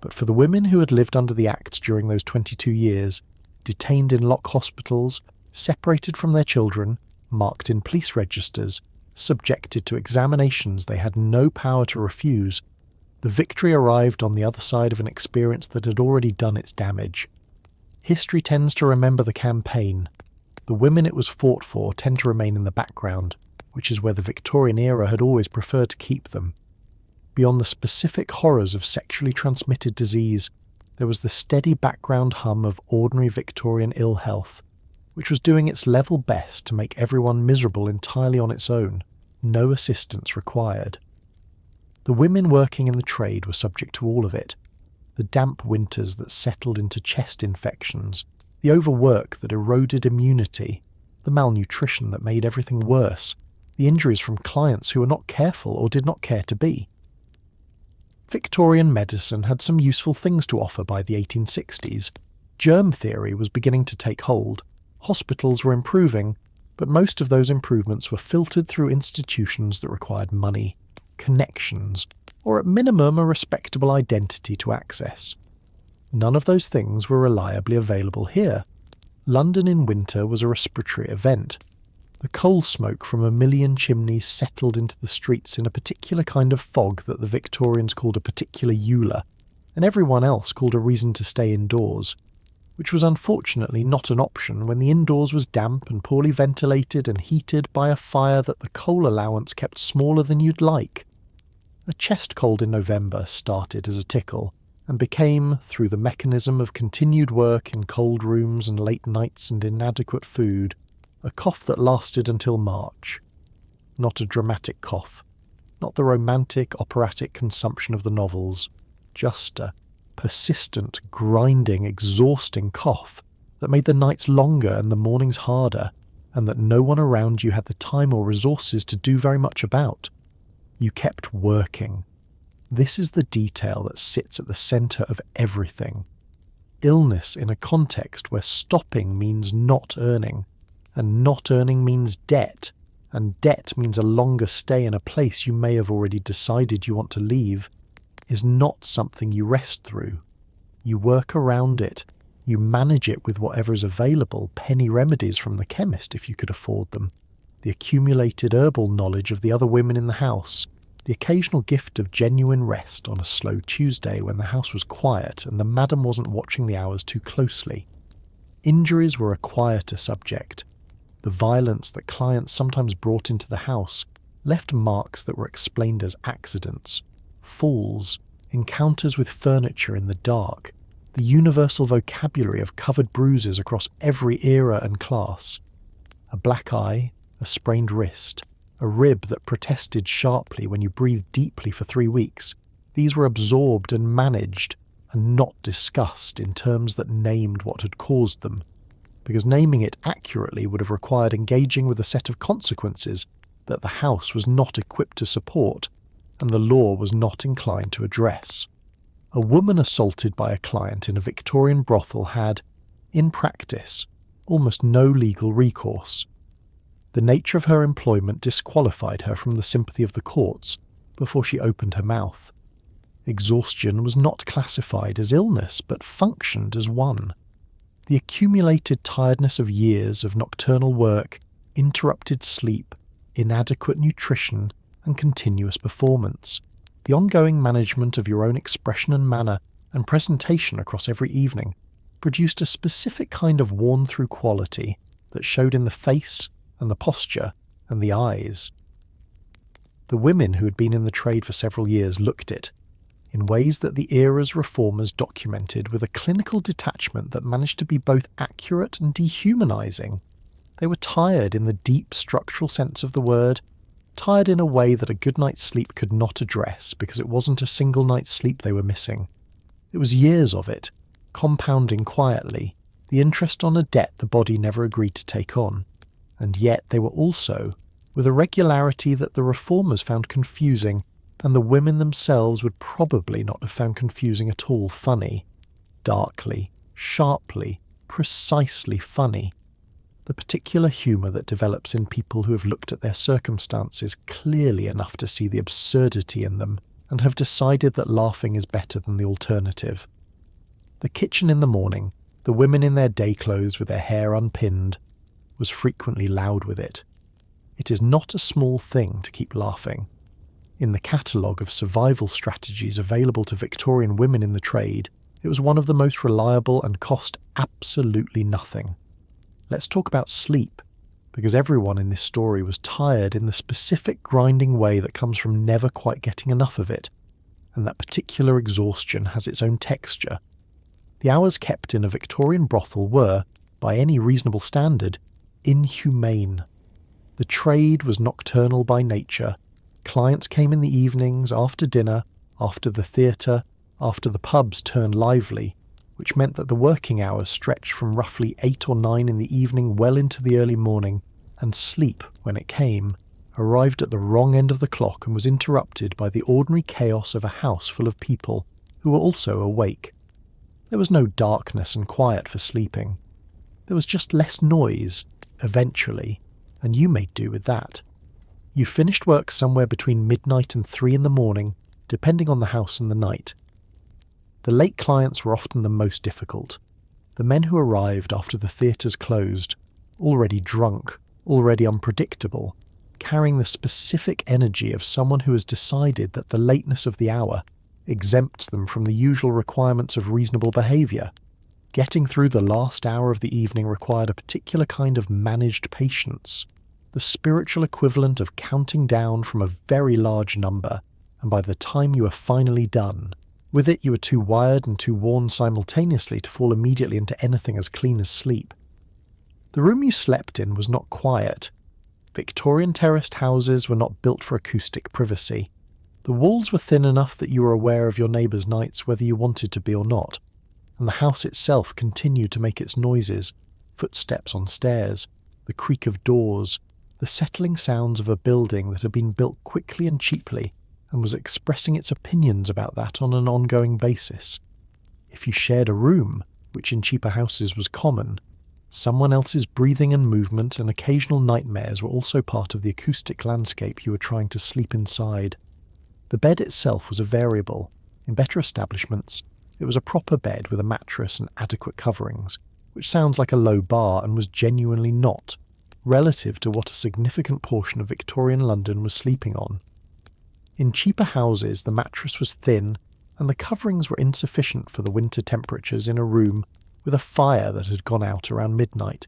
But for the women who had lived under the Acts during those 22 years, detained in lock hospitals, separated from their children, marked in police registers, subjected to examinations they had no power to refuse, The victory arrived on the other side of an experience that had already done its damage. History tends to remember the campaign. The women it was fought for tend to remain in the background, which is where the Victorian era had always preferred to keep them. Beyond the specific horrors of sexually transmitted disease, there was the steady background hum of ordinary Victorian ill health, which was doing its level best to make everyone miserable entirely on its own, no assistance required. The women working in the trade were subject to all of it. The damp winters that settled into chest infections, the overwork that eroded immunity, the malnutrition that made everything worse, the injuries from clients who were not careful or did not care to be. Victorian medicine had some useful things to offer by the 1860s. Germ theory was beginning to take hold, hospitals were improving, but most of those improvements were filtered through institutions that required money, connections, or at minimum a respectable identity to access. None of those things were reliably available here. London in winter was a respiratory event. The coal smoke from a million chimneys settled into the streets in a particular kind of fog that the Victorians called a particular Eula, and everyone else called a reason to stay indoors, which was unfortunately not an option when the indoors was damp and poorly ventilated and heated by a fire that the coal allowance kept smaller than you'd like. A chest cold in November started as a tickle, and became, through the mechanism of continued work in cold rooms and late nights and inadequate food, a cough that lasted until March. Not a dramatic cough, not the romantic, operatic consumption of the novels, just a persistent, grinding, exhausting cough that made the nights longer and the mornings harder, and that no one around you had the time or resources to do very much about. You kept working. This is the detail that sits at the centre of everything. Illness in a context where stopping means not earning, and not earning means debt, and debt means a longer stay in a place you may have already decided you want to leave, is not something you rest through. You work around it. You manage it with whatever is available, penny remedies from the chemist if you could afford them, the accumulated herbal knowledge of the other women in the house, the occasional gift of genuine rest on a slow Tuesday when the house was quiet and the madam wasn't watching the hours too closely. Injuries were a quieter subject. The violence that clients sometimes brought into the house left marks that were explained as accidents, falls, encounters with furniture in the dark, the universal vocabulary of covered bruises across every era and class. A black eye, a sprained wrist, a rib that protested sharply when you breathed deeply for 3 weeks. These were absorbed and managed, and not discussed in terms that named what had caused them, because naming it accurately would have required engaging with a set of consequences that the house was not equipped to support, and the law was not inclined to address. A woman assaulted by a client in a Victorian brothel had, in practice, almost no legal recourse. The nature of her employment disqualified her from the sympathy of the courts before she opened her mouth. Exhaustion was not classified as illness, but functioned as one. The accumulated tiredness of years of nocturnal work, interrupted sleep, inadequate nutrition, and continuous performance, the ongoing management of your own expression and manner and presentation across every evening, produced a specific kind of worn-through quality that showed in the face and the posture and the eyes. The women who had been in the trade for several years looked it, in ways that the era's reformers documented with a clinical detachment that managed to be both accurate and dehumanizing. They were tired in the deep structural sense of the word, tired in a way that a good night's sleep could not address because it wasn't a single night's sleep they were missing. It was years of it, compounding quietly, the interest on a debt the body never agreed to take on. And yet they were also, with a regularity that the reformers found confusing, and the women themselves would probably not have found confusing at all, funny. Darkly, sharply, precisely funny. The particular humour that develops in people who have looked at their circumstances clearly enough to see the absurdity in them, and have decided that laughing is better than the alternative. The kitchen in the morning, the women in their day clothes with their hair unpinned, was frequently loud with it. It is not a small thing to keep laughing. In the catalogue of survival strategies available to Victorian women in the trade, it was one of the most reliable and cost absolutely nothing. Let's talk about sleep, because everyone in this story was tired in the specific grinding way that comes from never quite getting enough of it, and that particular exhaustion has its own texture. The hours kept in a Victorian brothel were, by any reasonable standard, inhumane. The trade was nocturnal by nature. Clients came in the evenings, after dinner, after the theatre, after the pubs turned lively, which meant that the working hours stretched from roughly 8 or 9 in the evening well into the early morning, and sleep, when it came, arrived at the wrong end of the clock and was interrupted by the ordinary chaos of a house full of people who were also awake. There was no darkness and quiet for sleeping. There was just less noise, eventually, and you made do with that. You finished work somewhere between midnight and 3 in the morning, depending on the house and the night. The late clients were often the most difficult. The men who arrived after the theatres closed, already drunk, already unpredictable, carrying the specific energy of someone who has decided that the lateness of the hour exempts them from the usual requirements of reasonable behaviour. Getting through the last hour of the evening required a particular kind of managed patience, the spiritual equivalent of counting down from a very large number, and by the time you were finally done, with it you were too wired and too worn simultaneously to fall immediately into anything as clean as sleep. The room you slept in was not quiet. Victorian terraced houses were not built for acoustic privacy. The walls were thin enough that you were aware of your neighbours' nights whether you wanted to be or not, and the house itself continued to make its noises, footsteps on stairs, the creak of doors, the settling sounds of a building that had been built quickly and cheaply and was expressing its opinions about that on an ongoing basis. If you shared a room, which in cheaper houses was common, someone else's breathing and movement and occasional nightmares were also part of the acoustic landscape you were trying to sleep inside. The bed itself was a variable. In better establishments, it was a proper bed with a mattress and adequate coverings, which sounds like a low bar and was genuinely not, relative to what a significant portion of Victorian London was sleeping on. In cheaper houses, the mattress was thin and the coverings were insufficient for the winter temperatures in a room with a fire that had gone out around midnight,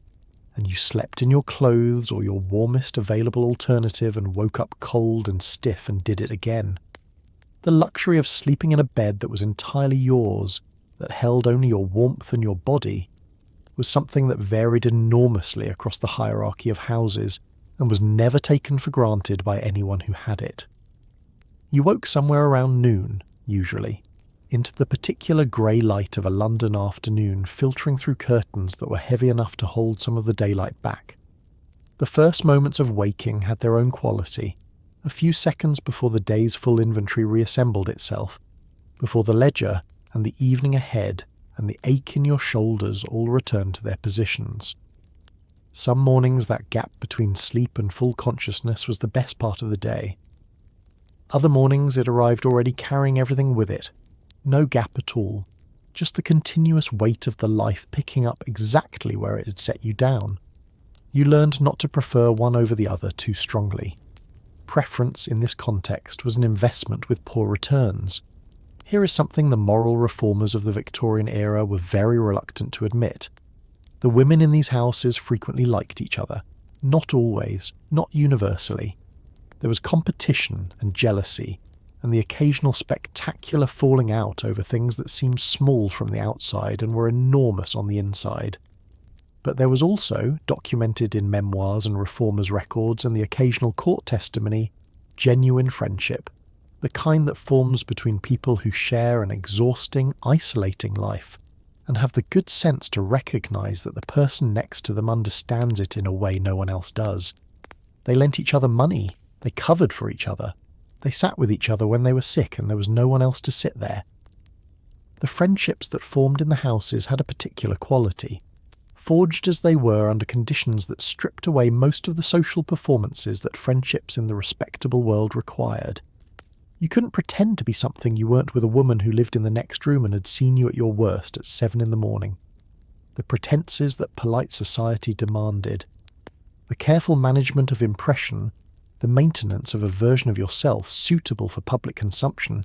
and you slept in your clothes or your warmest available alternative and woke up cold and stiff and did it again. The luxury of sleeping in a bed that was entirely yours, that held only your warmth and your body, was something that varied enormously across the hierarchy of houses and was never taken for granted by anyone who had it. You woke somewhere around noon, usually, into the particular grey light of a London afternoon filtering through curtains that were heavy enough to hold some of the daylight back. The first moments of waking had their own quality, a few seconds before the day's full inventory reassembled itself, before the ledger and the evening ahead and the ache in your shoulders all returned to their positions. Some mornings that gap between sleep and full consciousness was the best part of the day. Other mornings it arrived already carrying everything with it. No gap at all, just the continuous weight of the life picking up exactly where it had set you down. You learned not to prefer one over the other too strongly. Preference in this context was an investment with poor returns. Here is something the moral reformers of the Victorian era were very reluctant to admit. The women in these houses frequently liked each other. Not always, not universally. There was competition and jealousy, and the occasional spectacular falling out over things that seemed small from the outside and were enormous on the inside. But there was also, documented in memoirs and reformers' records and the occasional court testimony, genuine friendship, the kind that forms between people who share an exhausting, isolating life, and have the good sense to recognise that the person next to them understands it in a way no one else does. They lent each other money, they covered for each other, they sat with each other when they were sick and there was no one else to sit there. The friendships that formed in the houses had a particular quality, forged as they were under conditions that stripped away most of the social performances that friendships in the respectable world required. You couldn't pretend to be something you weren't with a woman who lived in the next room and had seen you at your worst at 7 in the morning. The pretences that polite society demanded, the careful management of impression, the maintenance of a version of yourself suitable for public consumption,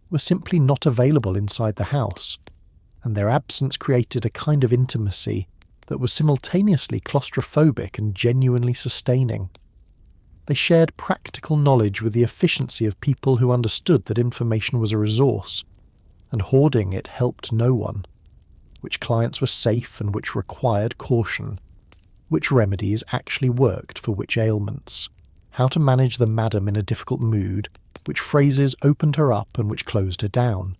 were simply not available inside the house, and their absence created a kind of intimacy that was simultaneously claustrophobic and genuinely sustaining. They shared practical knowledge with the efficiency of people who understood that information was a resource, and hoarding it helped no one, which clients were safe and which required caution, which remedies actually worked for which ailments, how to manage the madam in a difficult mood, which phrases opened her up and which closed her down,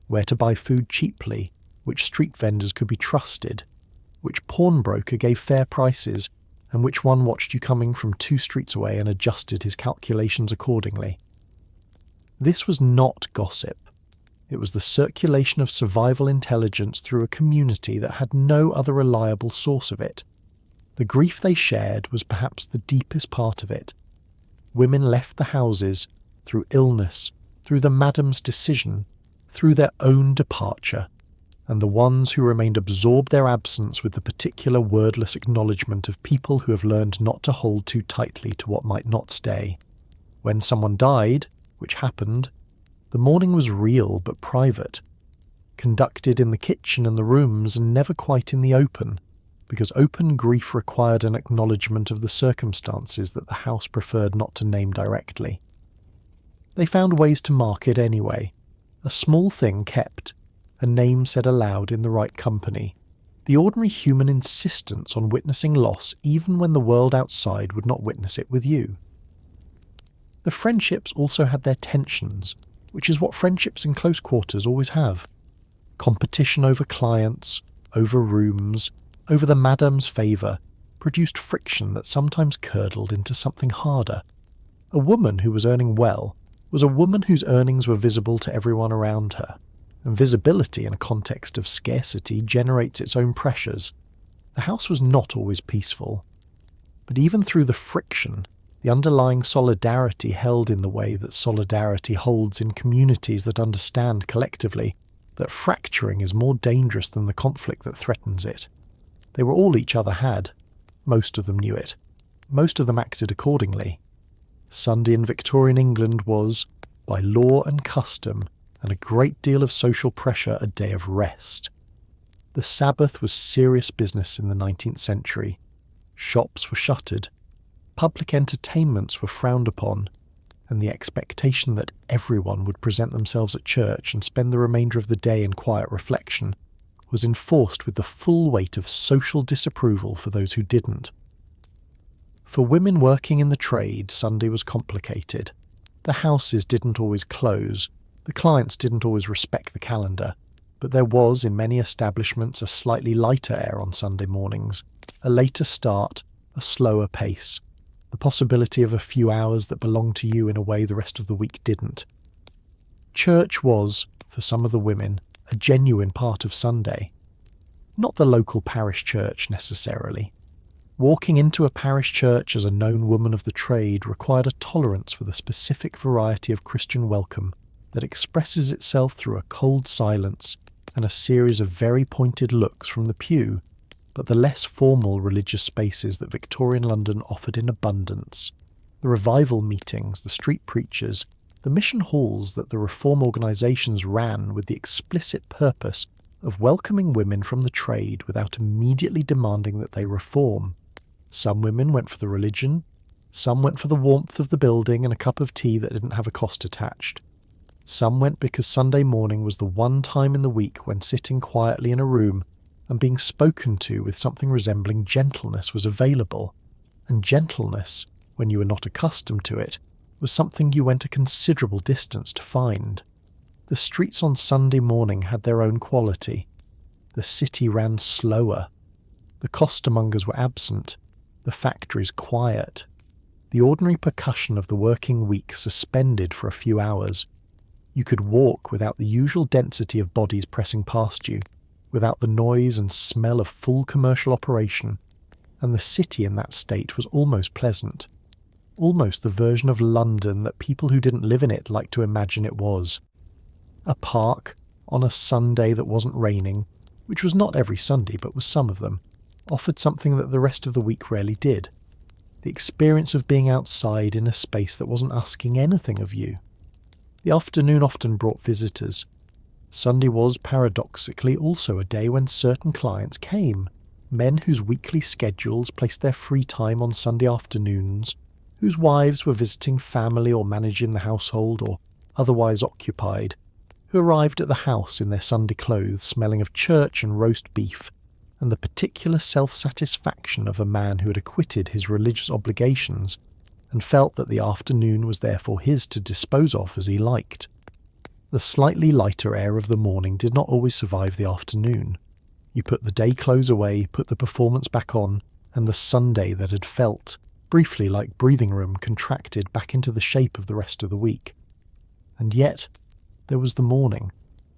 where to buy food cheaply, which street vendors could be trusted, which pawnbroker gave fair prices, and which one watched you coming from 2 streets away and adjusted his calculations accordingly. This was not gossip. It was the circulation of survival intelligence through a community that had no other reliable source of it. The grief they shared was perhaps the deepest part of it. Women left the houses through illness, through the madam's decision, through their own departure, and the ones who remained absorbed their absence with the particular wordless acknowledgement of people who have learned not to hold too tightly to what might not stay. When someone died, which happened, the mourning was real but private, conducted in the kitchen and the rooms and never quite in the open, because open grief required an acknowledgement of the circumstances that the house preferred not to name directly. They found ways to mark it anyway. A small thing kept, a name said aloud in the right company, the ordinary human insistence on witnessing loss even when the world outside would not witness it with you. The friendships also had their tensions, which is what friendships in close quarters always have. Competition over clients, over rooms, over the madam's favour, produced friction that sometimes curdled into something harder. A woman who was earning well was a woman whose earnings were visible to everyone around her, and visibility in a context of scarcity generates its own pressures. The house was not always peaceful, but even through the friction, the underlying solidarity held in the way that solidarity holds in communities that understand collectively that fracturing is more dangerous than the conflict that threatens it. They were all each other had. Most of them knew it. Most of them acted accordingly. Sunday in Victorian England was, by law and custom, and a great deal of social pressure, a day of rest. The Sabbath was serious business in the 19th century. Shops were shuttered. Public entertainments were frowned upon, and the expectation that everyone would present themselves at church and spend the remainder of the day in quiet reflection was enforced with the full weight of social disapproval for those who didn't. For women working in the trade, Sunday was complicated. The houses didn't always close, the clients didn't always respect the calendar, but there was in many establishments a slightly lighter air on Sunday mornings, a later start, a slower pace, the possibility of a few hours that belonged to you in a way the rest of the week didn't. Church was, for some of the women, a genuine part of Sunday. Not the local parish church necessarily. Walking into a parish church as a known woman of the trade required a tolerance for the specific variety of Christian welcome that expresses itself through a cold silence and a series of very pointed looks from the pew, but the less formal religious spaces that Victorian London offered in abundance. The revival meetings, the street preachers, the mission halls that the reform organisations ran with the explicit purpose of welcoming women from the trade without immediately demanding that they reform. Some women went for the religion, some went for the warmth of the building and a cup of tea that didn't have a cost attached. Some went because Sunday morning was the one time in the week when sitting quietly in a room and being spoken to with something resembling gentleness was available, and gentleness, when you were not accustomed to it, was something you went a considerable distance to find. The streets on Sunday morning had their own quality. The city ran slower. The costermongers were absent. The factories quiet. The ordinary percussion of the working week suspended for a few hours. You could walk without the usual density of bodies pressing past you, without the noise and smell of full commercial operation, and the city in that state was almost pleasant. Almost the version of London that people who didn't live in it liked to imagine it was. A park, on a Sunday that wasn't raining, which was not every Sunday but was some of them, offered something that the rest of the week rarely did. the experience of being outside in a space that wasn't asking anything of you. The afternoon often brought visitors. Sunday was, paradoxically, also a day when certain clients came, men whose weekly schedules placed their free time on Sunday afternoons, whose wives were visiting family or managing the household or otherwise occupied, who arrived at the house in their Sunday clothes smelling of church and roast beef, and the particular self-satisfaction of a man who had acquitted his religious obligations and felt that the afternoon was therefore his to dispose of as he liked. The slightly lighter air of the morning did not always survive the afternoon. You put the day clothes away, put the performance back on, and the Sunday that had felt, briefly like breathing room, contracted back into the shape of the rest of the week. And yet, there was the morning.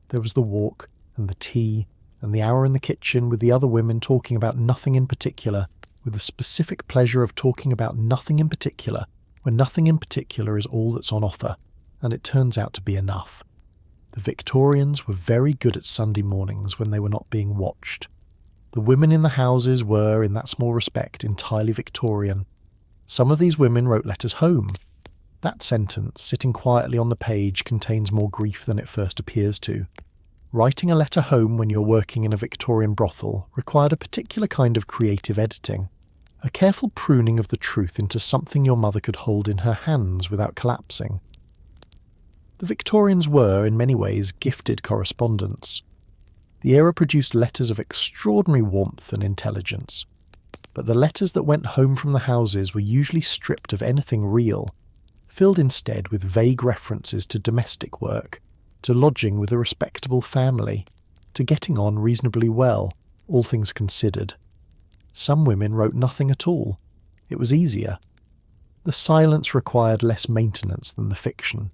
There was the walk, and the tea, and the hour in the kitchen with the other women talking about nothing in particular, with the specific pleasure of talking about nothing in particular, when nothing in particular is all that's on offer, and it turns out to be enough. The Victorians were very good at Sunday mornings when they were not being watched. The women in the houses were, in that small respect, entirely Victorian. Some of these women wrote letters home. That sentence, sitting quietly on the page, contains more grief than it first appears to. Writing a letter home when you're working in a Victorian brothel required a particular kind of creative editing, a careful pruning of the truth into something your mother could hold in her hands without collapsing. The Victorians were, in many ways, gifted correspondents. The era produced letters of extraordinary warmth and intelligence, but the letters that went home from the houses were usually stripped of anything real, filled instead with vague references to domestic work, to lodging with a respectable family, to getting on reasonably well, all things considered. Some women wrote nothing at all. It was easier. The silence required less maintenance than the fiction.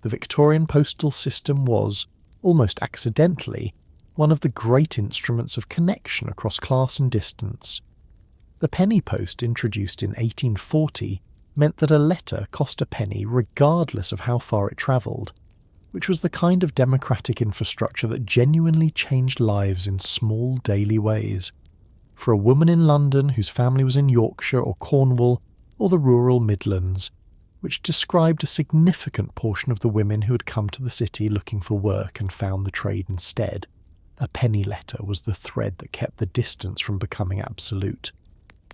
The Victorian postal system was, almost accidentally, one of the great instruments of connection across class and distance. The penny post, introduced in 1840, meant that a letter cost a penny regardless of how far it travelled, which was the kind of democratic infrastructure that genuinely changed lives in small daily ways. For a woman in London whose family was in Yorkshire or Cornwall or the rural Midlands, which described a significant portion of the women who had come to the city looking for work and found the trade instead, a penny letter was the thread that kept the distance from becoming absolute.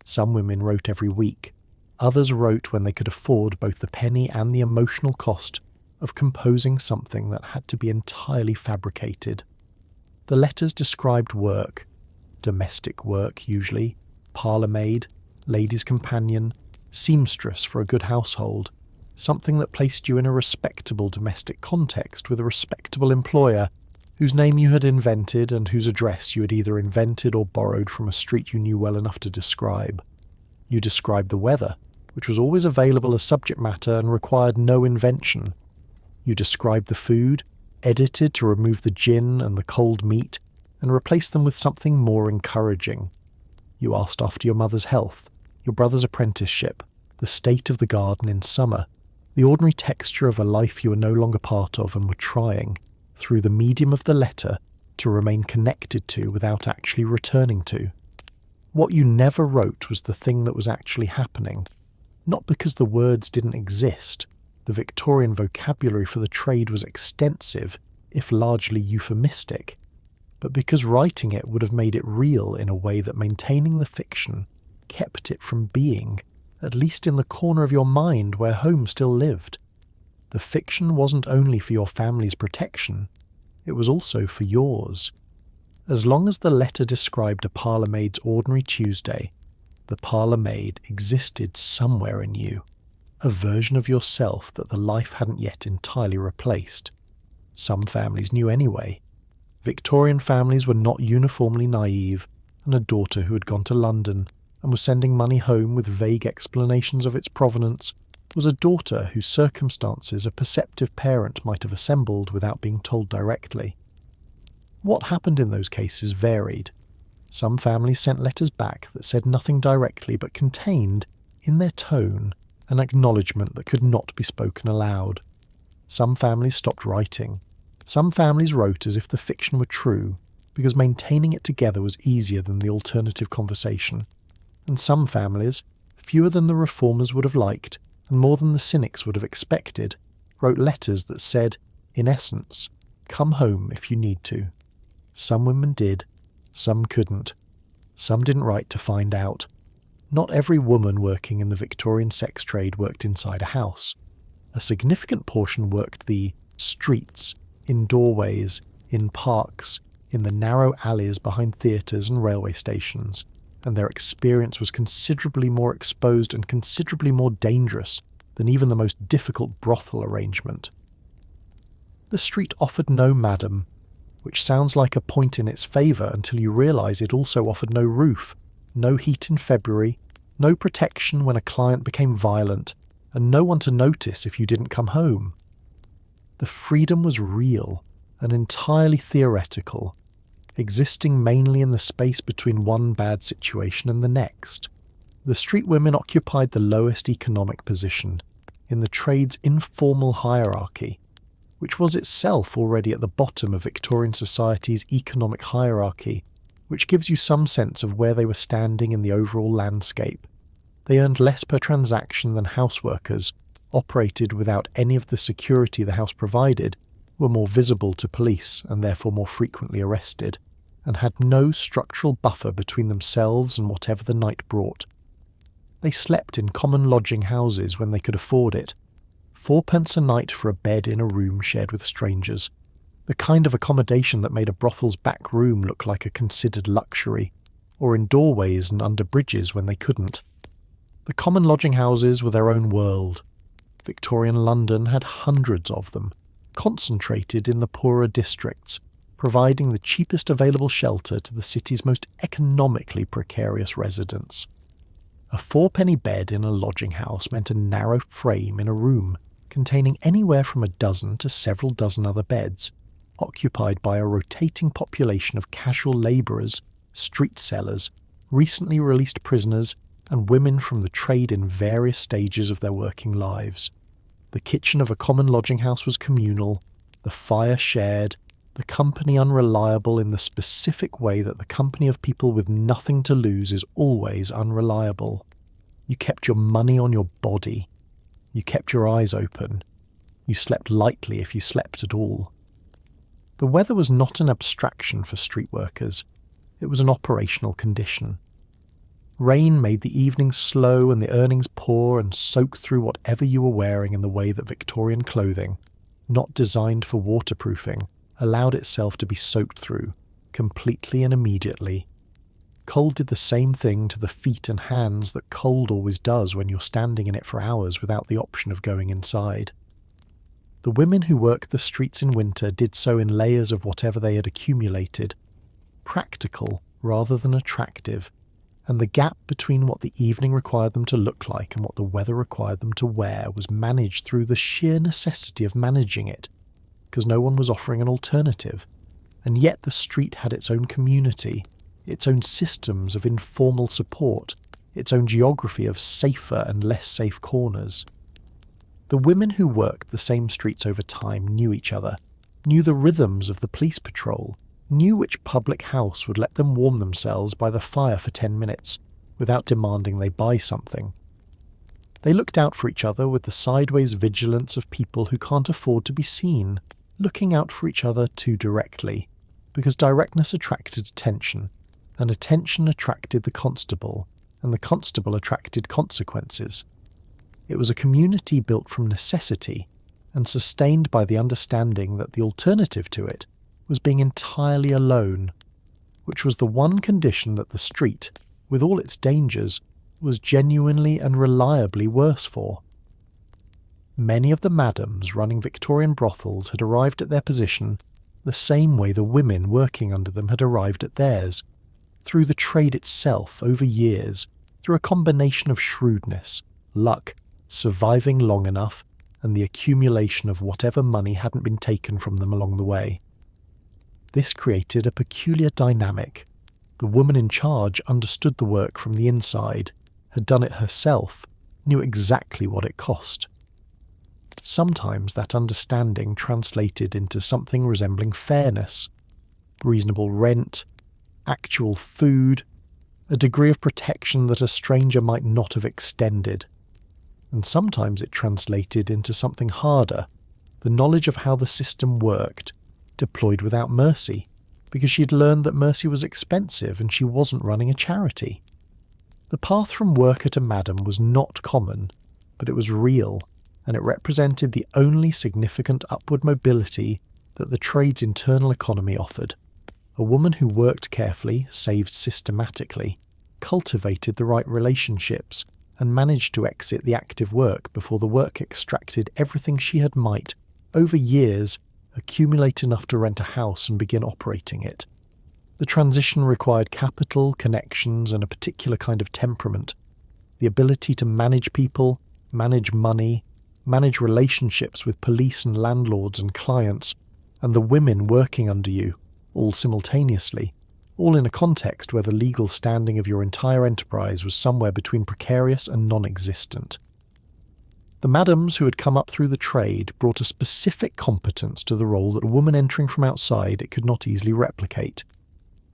Some women wrote every week. Others wrote when they could afford both the penny and the emotional cost of composing something that had to be entirely fabricated. The letters described work, domestic work usually, parlour-maid, lady's companion, seamstress for a good household, something that placed you in a respectable domestic context with a respectable employer whose name you had invented and whose address you had either invented or borrowed from a street you knew well enough to describe. You described the weather, which was always available as subject matter and required no invention. You described the food, edited to remove the gin and the cold meat, and replace them with something more encouraging. You asked after your mother's health, your brother's apprenticeship, the state of the garden in summer, the ordinary texture of a life you were no longer part of and were trying, through the medium of the letter, to remain connected to without actually returning to. What you never wrote was the thing that was actually happening, not because the words didn't exist. The Victorian vocabulary for the trade was extensive, if largely euphemistic, but because writing it would have made it real in a way that maintaining the fiction kept it from being, at least in the corner of your mind where home still lived. The fiction wasn't only for your family's protection, it was also for yours. As long as the letter described a parlour-maid's ordinary Tuesday, the parlour-maid existed somewhere in you, a version of yourself that the life hadn't yet entirely replaced. Some families knew anyway. Victorian families were not uniformly naive, and a daughter who had gone to London and was sending money home with vague explanations of its provenance was a daughter whose circumstances a perceptive parent might have assembled without being told directly. What happened in those cases varied. Some families sent letters back that said nothing directly but contained, in their tone, an acknowledgement that could not be spoken aloud. Some families stopped writing. Some families wrote as if the fiction were true, because maintaining it together was easier than the alternative conversation. And some families, fewer than the reformers would have liked, and more than the cynics would have expected, wrote letters that said, in essence, come home if you need to. Some women did, some couldn't. Some didn't write to find out. Not every woman working in the Victorian sex trade worked inside a house. A significant portion worked the streets, in doorways, in parks, in the narrow alleys behind theatres and railway stations, and their experience was considerably more exposed and considerably more dangerous than even the most difficult brothel arrangement. The street offered no madam, which sounds like a point in its favour until you realise it also offered no roof, no heat in February, no protection when a client became violent, and no one to notice if you didn't come home. The freedom was real and entirely theoretical, existing mainly in the space between one bad situation and the next. The street women occupied the lowest economic position in the trade's informal hierarchy, which was itself already at the bottom of Victorian society's economic hierarchy, which gives you some sense of where they were standing in the overall landscape. They earned less per transaction than houseworkers, operated without any of the security the house provided, were more visible to police and therefore more frequently arrested, and had no structural buffer between themselves and whatever the night brought. They slept in common lodging houses when they could afford it. 4p a night for a bed in a room shared with strangers, the kind of accommodation that made a brothel's back room look like a considered luxury, or in doorways and under bridges when they couldn't. The common lodging houses were their own world. Victorian London had hundreds of them, concentrated in the poorer districts, providing the cheapest available shelter to the city's most economically precarious residents. A 4p bed in a lodging house meant a narrow frame in a room containing anywhere from a dozen to several dozen other beds, occupied by a rotating population of casual labourers, street sellers, recently released prisoners, and women from the trade in various stages of their working lives. The kitchen of a common lodging house was communal, the fire shared, the company unreliable in the specific way that the company of people with nothing to lose is always unreliable. You kept your money on your body. You kept your eyes open. You slept lightly if you slept at all. The weather was not an abstraction for street workers. It was an operational condition. Rain made the evenings slow and the earnings poor and soak through whatever you were wearing in the way that Victorian clothing, not designed for waterproofing, allowed itself to be soaked through, completely and immediately. Cold did the same thing to the feet and hands that cold always does when you're standing in it for hours without the option of going inside. The women who worked the streets in winter did so in layers of whatever they had accumulated, practical rather than attractive, and the gap between what the evening required them to look like and what the weather required them to wear was managed through the sheer necessity of managing it, because no one was offering an alternative, and yet the street had its own community, its own systems of informal support, its own geography of safer and less safe corners. The women who worked the same streets over time knew each other, knew the rhythms of the police patrol, knew which public house would let them warm themselves by the fire for 10 minutes, without demanding they buy something. They looked out for each other with the sideways vigilance of people who can't afford to be seen, looking out for each other too directly, because directness attracted attention, and attention attracted the constable, and the constable attracted consequences. It was a community built from necessity, and sustained by the understanding that the alternative to it was being entirely alone, which was the one condition that the street, with all its dangers, was genuinely and reliably worse for. Many of the madams running Victorian brothels had arrived at their position the same way the women working under them had arrived at theirs, through the trade itself over years, through a combination of shrewdness, luck, surviving long enough, and the accumulation of whatever money hadn't been taken from them along the way. This created a peculiar dynamic. The woman in charge understood the work from the inside, had done it herself, knew exactly what it cost. Sometimes that understanding translated into something resembling fairness, reasonable rent, actual food, a degree of protection that a stranger might not have extended. And sometimes it translated into something harder, the knowledge of how the system worked, deployed without mercy, because she'd learned that mercy was expensive and she wasn't running a charity. The path from worker to madam was not common, but it was real, and it represented the only significant upward mobility that the trade's internal economy offered. A woman who worked carefully, saved systematically, cultivated the right relationships, and managed to exit the active work before the work extracted everything she had might, over years, accumulate enough to rent a house and begin operating it. The transition required capital, connections, and a particular kind of temperament, the ability to manage people, manage money, manage relationships with police and landlords and clients, and the women working under you, all simultaneously, all in a context where the legal standing of your entire enterprise was somewhere between precarious and non-existent. The madams who had come up through the trade brought a specific competence to the role that a woman entering from outside it could not easily replicate.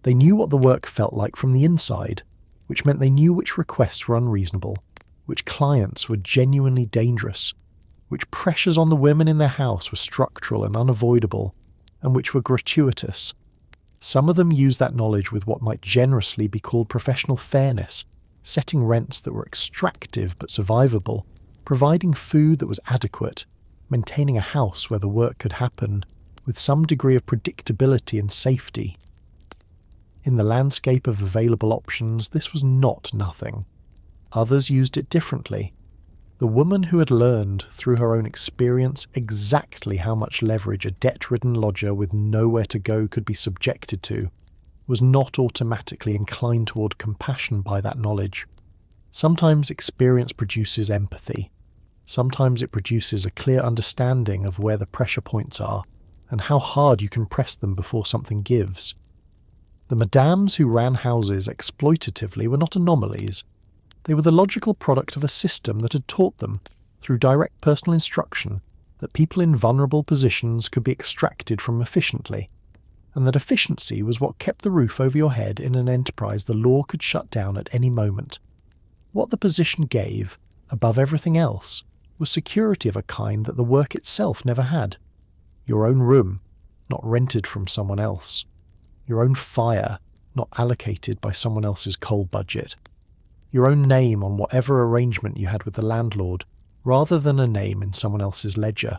They knew what the work felt like from the inside, which meant they knew which requests were unreasonable, which clients were genuinely dangerous, which pressures on the women in their house were structural and unavoidable, and which were gratuitous. Some of them used that knowledge with what might generously be called professional fairness, setting rents that were extractive but survivable, providing food that was adequate, maintaining a house where the work could happen, with some degree of predictability and safety. In the landscape of available options, this was not nothing. Others used it differently. The woman who had learned, through her own experience, exactly how much leverage a debt-ridden lodger with nowhere to go could be subjected to, was not automatically inclined toward compassion by that knowledge. Sometimes experience produces empathy. Sometimes it produces a clear understanding of where the pressure points are, and how hard you can press them before something gives. The madames who ran houses exploitatively were not anomalies. They were the logical product of a system that had taught them, through direct personal instruction, that people in vulnerable positions could be extracted from efficiently, and that efficiency was what kept the roof over your head in an enterprise the law could shut down at any moment. What the position gave, above everything else, was security of a kind that the work itself never had. Your own room, not rented from someone else. Your own fire, not allocated by someone else's coal budget. Your own name on whatever arrangement you had with the landlord, rather than a name in someone else's ledger.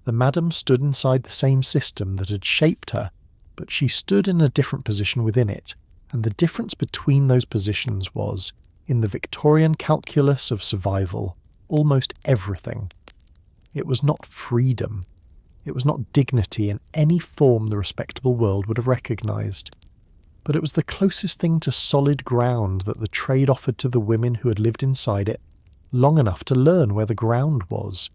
The madam stood inside the same system that had shaped her, but she stood in a different position within it, and the difference between those positions was, in the Victorian calculus of survival, almost everything. It was not freedom. It was not dignity in any form the respectable world would have recognised. But it was the closest thing to solid ground that the trade offered to the women who had lived inside it long enough to learn where the ground was.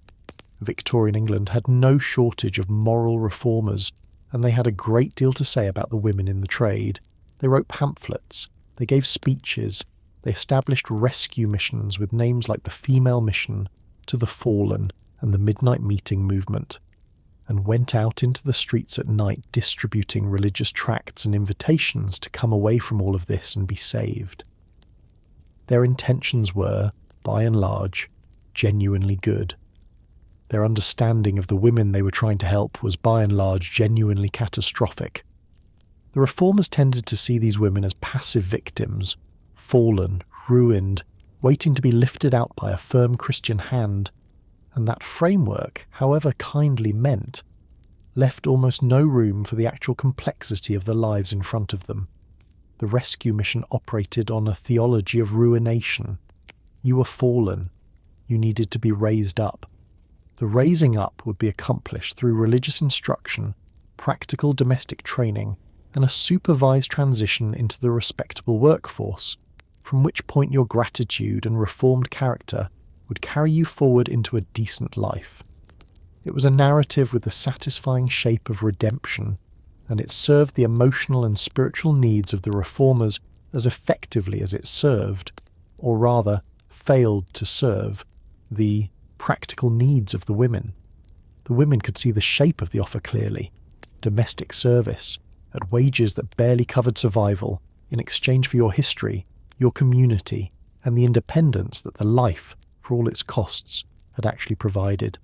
Victorian England had no shortage of moral reformers, and they had a great deal to say about the women in the trade. They wrote pamphlets, they gave speeches, they established rescue missions with names like the Female Mission, To the Fallen, and the Midnight Meeting Movement, and went out into the streets at night distributing religious tracts and invitations to come away from all of this and be saved. Their intentions were, by and large, genuinely good. Their understanding of the women they were trying to help was by and large genuinely catastrophic. The reformers tended to see these women as passive victims, fallen, ruined, waiting to be lifted out by a firm Christian hand, and that framework, however kindly meant, left almost no room for the actual complexity of the lives in front of them. The rescue mission operated on a theology of ruination. You were fallen. You needed to be raised up. The raising up would be accomplished through religious instruction, practical domestic training, and a supervised transition into the respectable workforce, from which point your gratitude and reformed character would carry you forward into a decent life. It was a narrative with the satisfying shape of redemption, and it served the emotional and spiritual needs of the reformers as effectively as it served, or rather, failed to serve, the practical needs of the women. The women could see the shape of the offer clearly: domestic service, at wages that barely covered survival, in exchange for your history, your community, and the independence that the life, for all its costs, had actually provided.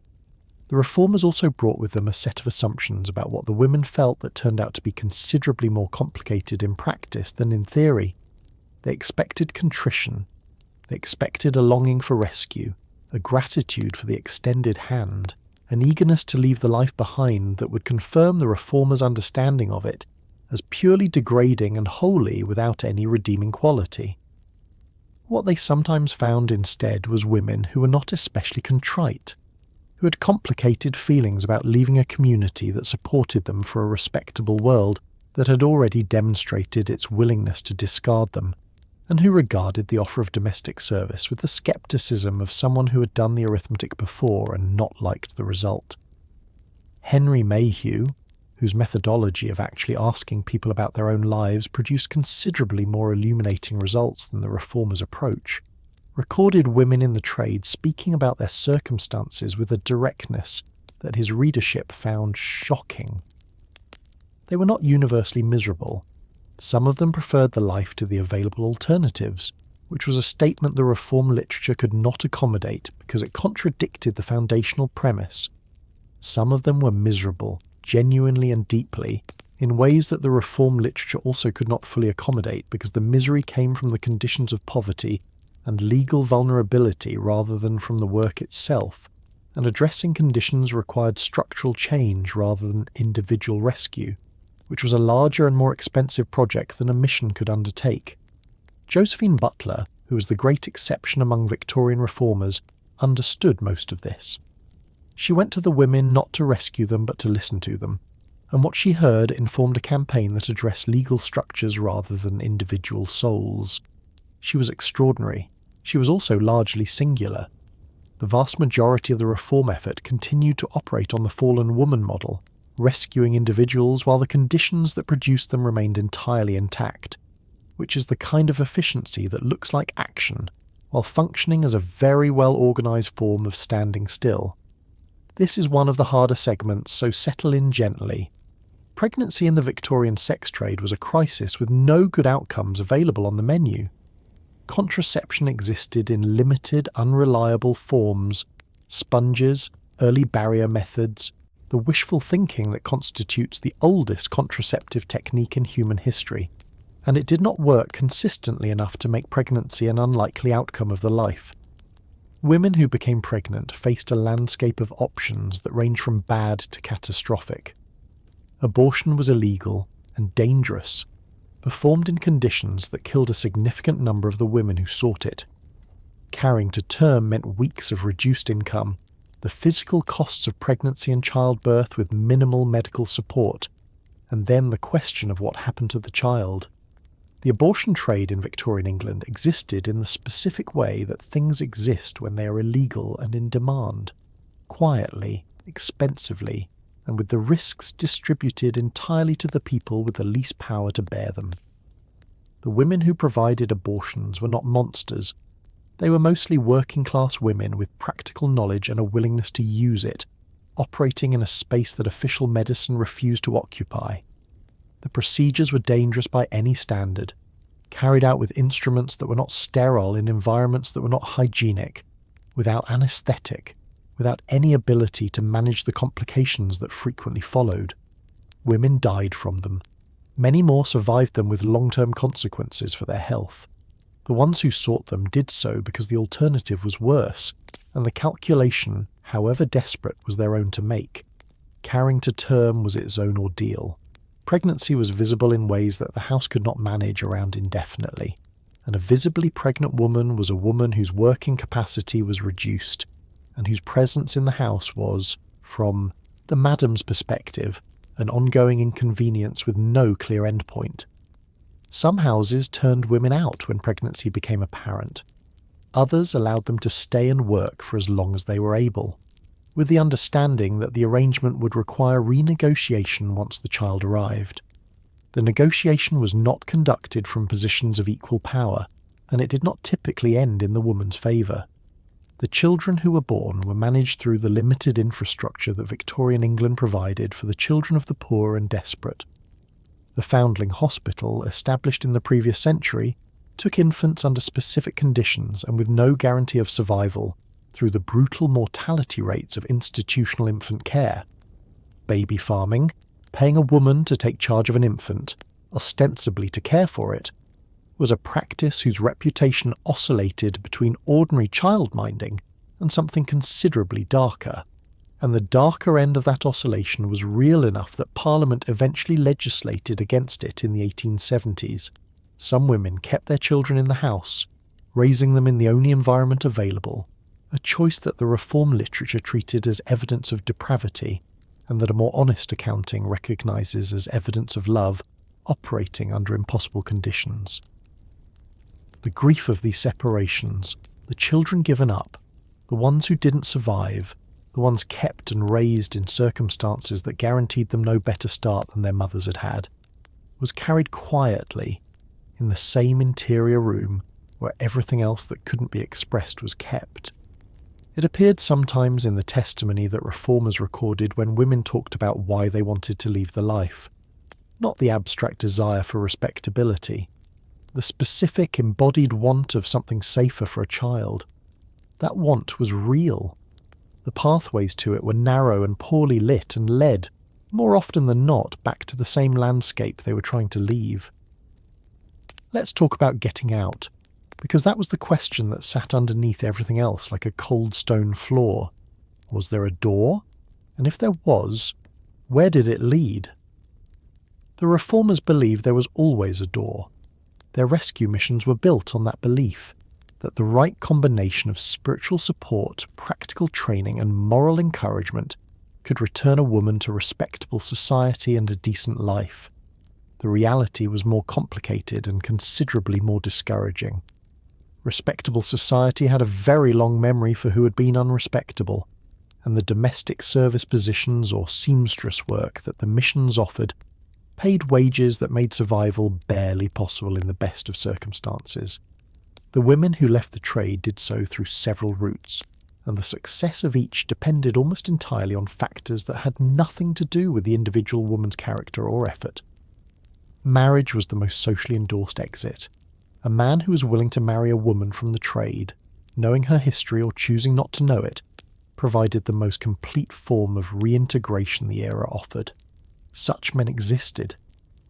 The reformers also brought with them a set of assumptions about what the women felt that turned out to be considerably more complicated in practice than in theory. They expected contrition. They expected a longing for rescue, a gratitude for the extended hand, an eagerness to leave the life behind that would confirm the reformers' understanding of it as purely degrading and wholly without any redeeming quality. What they sometimes found instead was women who were not especially contrite, who had complicated feelings about leaving a community that supported them for a respectable world that had already demonstrated its willingness to discard them, and who regarded the offer of domestic service with the scepticism of someone who had done the arithmetic before and not liked the result. Henry Mayhew, whose methodology of actually asking people about their own lives produced considerably more illuminating results than the reformers' approach, recorded women in the trade speaking about their circumstances with a directness that his readership found shocking. They were not universally miserable. Some of them preferred the life to the available alternatives, which was a statement the reform literature could not accommodate because it contradicted the foundational premise. Some of them were miserable, genuinely and deeply, in ways that the reform literature also could not fully accommodate because the misery came from the conditions of poverty and legal vulnerability rather than from the work itself, and addressing conditions required structural change rather than individual rescue, which was a larger and more expensive project than a mission could undertake. Josephine Butler, who was the great exception among Victorian reformers, understood most of this. She went to the women not to rescue them but to listen to them, and what she heard informed a campaign that addressed legal structures rather than individual souls. She was extraordinary. She was also largely singular. The vast majority of the reform effort continued to operate on the fallen woman model, rescuing individuals while the conditions that produced them remained entirely intact, which is the kind of efficiency that looks like action, while functioning as a very well-organised form of standing still. This is one of the harder segments, so settle in gently. Pregnancy in the Victorian sex trade was a crisis with no good outcomes available on the menu. Contraception existed in limited, unreliable forms, sponges, early barrier methods, the wishful thinking that constitutes the oldest contraceptive technique in human history, and it did not work consistently enough to make pregnancy an unlikely outcome of the life. Women who became pregnant faced a landscape of options that ranged from bad to catastrophic. Abortion was illegal and dangerous, performed in conditions that killed a significant number of the women who sought it. Carrying to term meant weeks of reduced income, the physical costs of pregnancy and childbirth with minimal medical support, and then the question of what happened to the child. The abortion trade in Victorian England existed in the specific way that things exist when they are illegal and in demand, quietly, expensively, and with the risks distributed entirely to the people with the least power to bear them. The women who provided abortions were not monsters. They were mostly working-class women with practical knowledge and a willingness to use it, operating in a space that official medicine refused to occupy. The procedures were dangerous by any standard, carried out with instruments that were not sterile in environments that were not hygienic, without anaesthetic, without any ability to manage the complications that frequently followed. Women died from them. Many more survived them with long-term consequences for their health. The ones who sought them did so because the alternative was worse, and the calculation, however desperate, was their own to make. Carrying to term was its own ordeal. Pregnancy was visible in ways that the house could not manage around indefinitely, and a visibly pregnant woman was a woman whose working capacity was reduced, and whose presence in the house was, from the madam's perspective, an ongoing inconvenience with no clear endpoint. Some houses turned women out when pregnancy became apparent. Others allowed them to stay and work for as long as they were able, with the understanding that the arrangement would require renegotiation once the child arrived. The negotiation was not conducted from positions of equal power, and it did not typically end in the woman's favour. The children who were born were managed through the limited infrastructure that Victorian England provided for the children of the poor and desperate. The Foundling Hospital, established in the previous century, took infants under specific conditions and with no guarantee of survival through the brutal mortality rates of institutional infant care. Baby farming, paying a woman to take charge of an infant, ostensibly to care for it, was a practice whose reputation oscillated between ordinary child-minding and something considerably darker. And the darker end of that oscillation was real enough that Parliament eventually legislated against it in the 1870s. Some women kept their children in the house, raising them in the only environment available, a choice that the reform literature treated as evidence of depravity, and that a more honest accounting recognises as evidence of love operating under impossible conditions. The grief of these separations, the children given up, the ones who didn't survive, the ones kept and raised in circumstances that guaranteed them no better start than their mothers had had, was carried quietly in the same interior room where everything else that couldn't be expressed was kept. It appeared sometimes in the testimony that reformers recorded when women talked about why they wanted to leave the life, not the abstract desire for respectability, the specific embodied want of something safer for a child. That want was real. The pathways to it were narrow and poorly lit and led, more often than not, back to the same landscape they were trying to leave. Let's talk about getting out, because that was the question that sat underneath everything else like a cold stone floor. Was there a door? And if there was, where did it lead? The reformers believed there was always a door. Their rescue missions were built on that belief, that the right combination of spiritual support, practical training and moral encouragement could return a woman to respectable society and a decent life. The reality was more complicated and considerably more discouraging. Respectable society had a very long memory for who had been unrespectable, and the domestic service positions or seamstress work that the missions offered paid wages that made survival barely possible in the best of circumstances. The women who left the trade did so through several routes, and the success of each depended almost entirely on factors that had nothing to do with the individual woman's character or effort. Marriage was the most socially endorsed exit. A man who was willing to marry a woman from the trade, knowing her history or choosing not to know it, provided the most complete form of reintegration the era offered. Such men existed.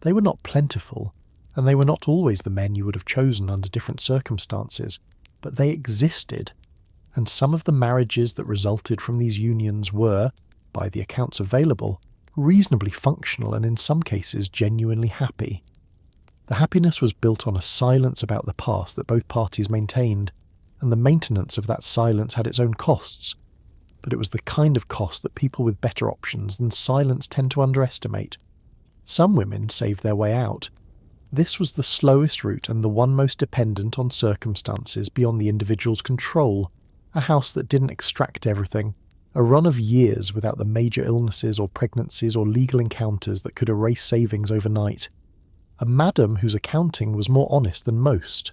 They were not plentiful, and they were not always the men you would have chosen under different circumstances, but they existed, and some of the marriages that resulted from these unions were, by the accounts available, reasonably functional and in some cases genuinely happy. The happiness was built on a silence about the past that both parties maintained, and the maintenance of that silence had its own costs, but it was the kind of cost that people with better options than silence tend to underestimate. Some women saved their way out. This was the slowest route and the one most dependent on circumstances beyond the individual's control, a house that didn't extract everything, a run of years without the major illnesses or pregnancies or legal encounters that could erase savings overnight. A madam whose accounting was more honest than most.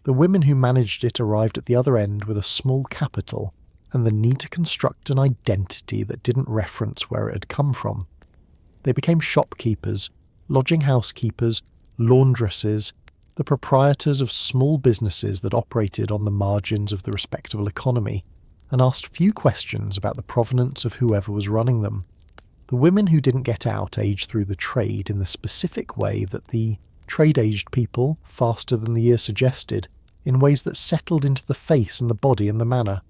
The women who managed it arrived at the other end with a small capital and the need to construct an identity that didn't reference where it had come from. They became shopkeepers, lodging housekeepers, laundresses, the proprietors of small businesses that operated on the margins of the respectable economy, and asked few questions about the provenance of whoever was running them. The women who didn't get out aged through the trade in the specific way that the trade aged people, faster than the year suggested, in ways that settled into the face and the body and the manner.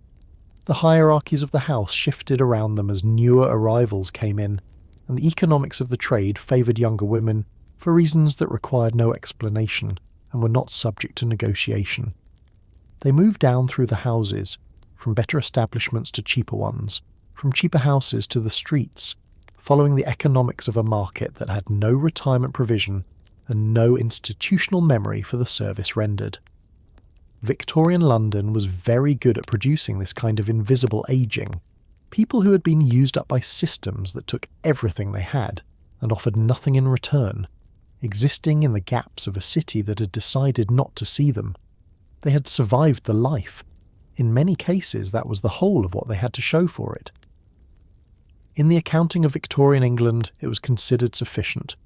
The hierarchies of the house shifted around them as newer arrivals came in, and the economics of the trade favoured younger women for reasons that required no explanation and were not subject to negotiation. They moved down through the houses, from better establishments to cheaper ones, from cheaper houses to the streets, following the economics of a market that had no retirement provision and no institutional memory for the service rendered. Victorian London was very good at producing this kind of invisible ageing, people who had been used up by systems that took everything they had and offered nothing in return, existing in the gaps of a city that had decided not to see them. They had survived the life. In many cases, that was the whole of what they had to show for it. In the accounting of Victorian England, it was considered sufficient.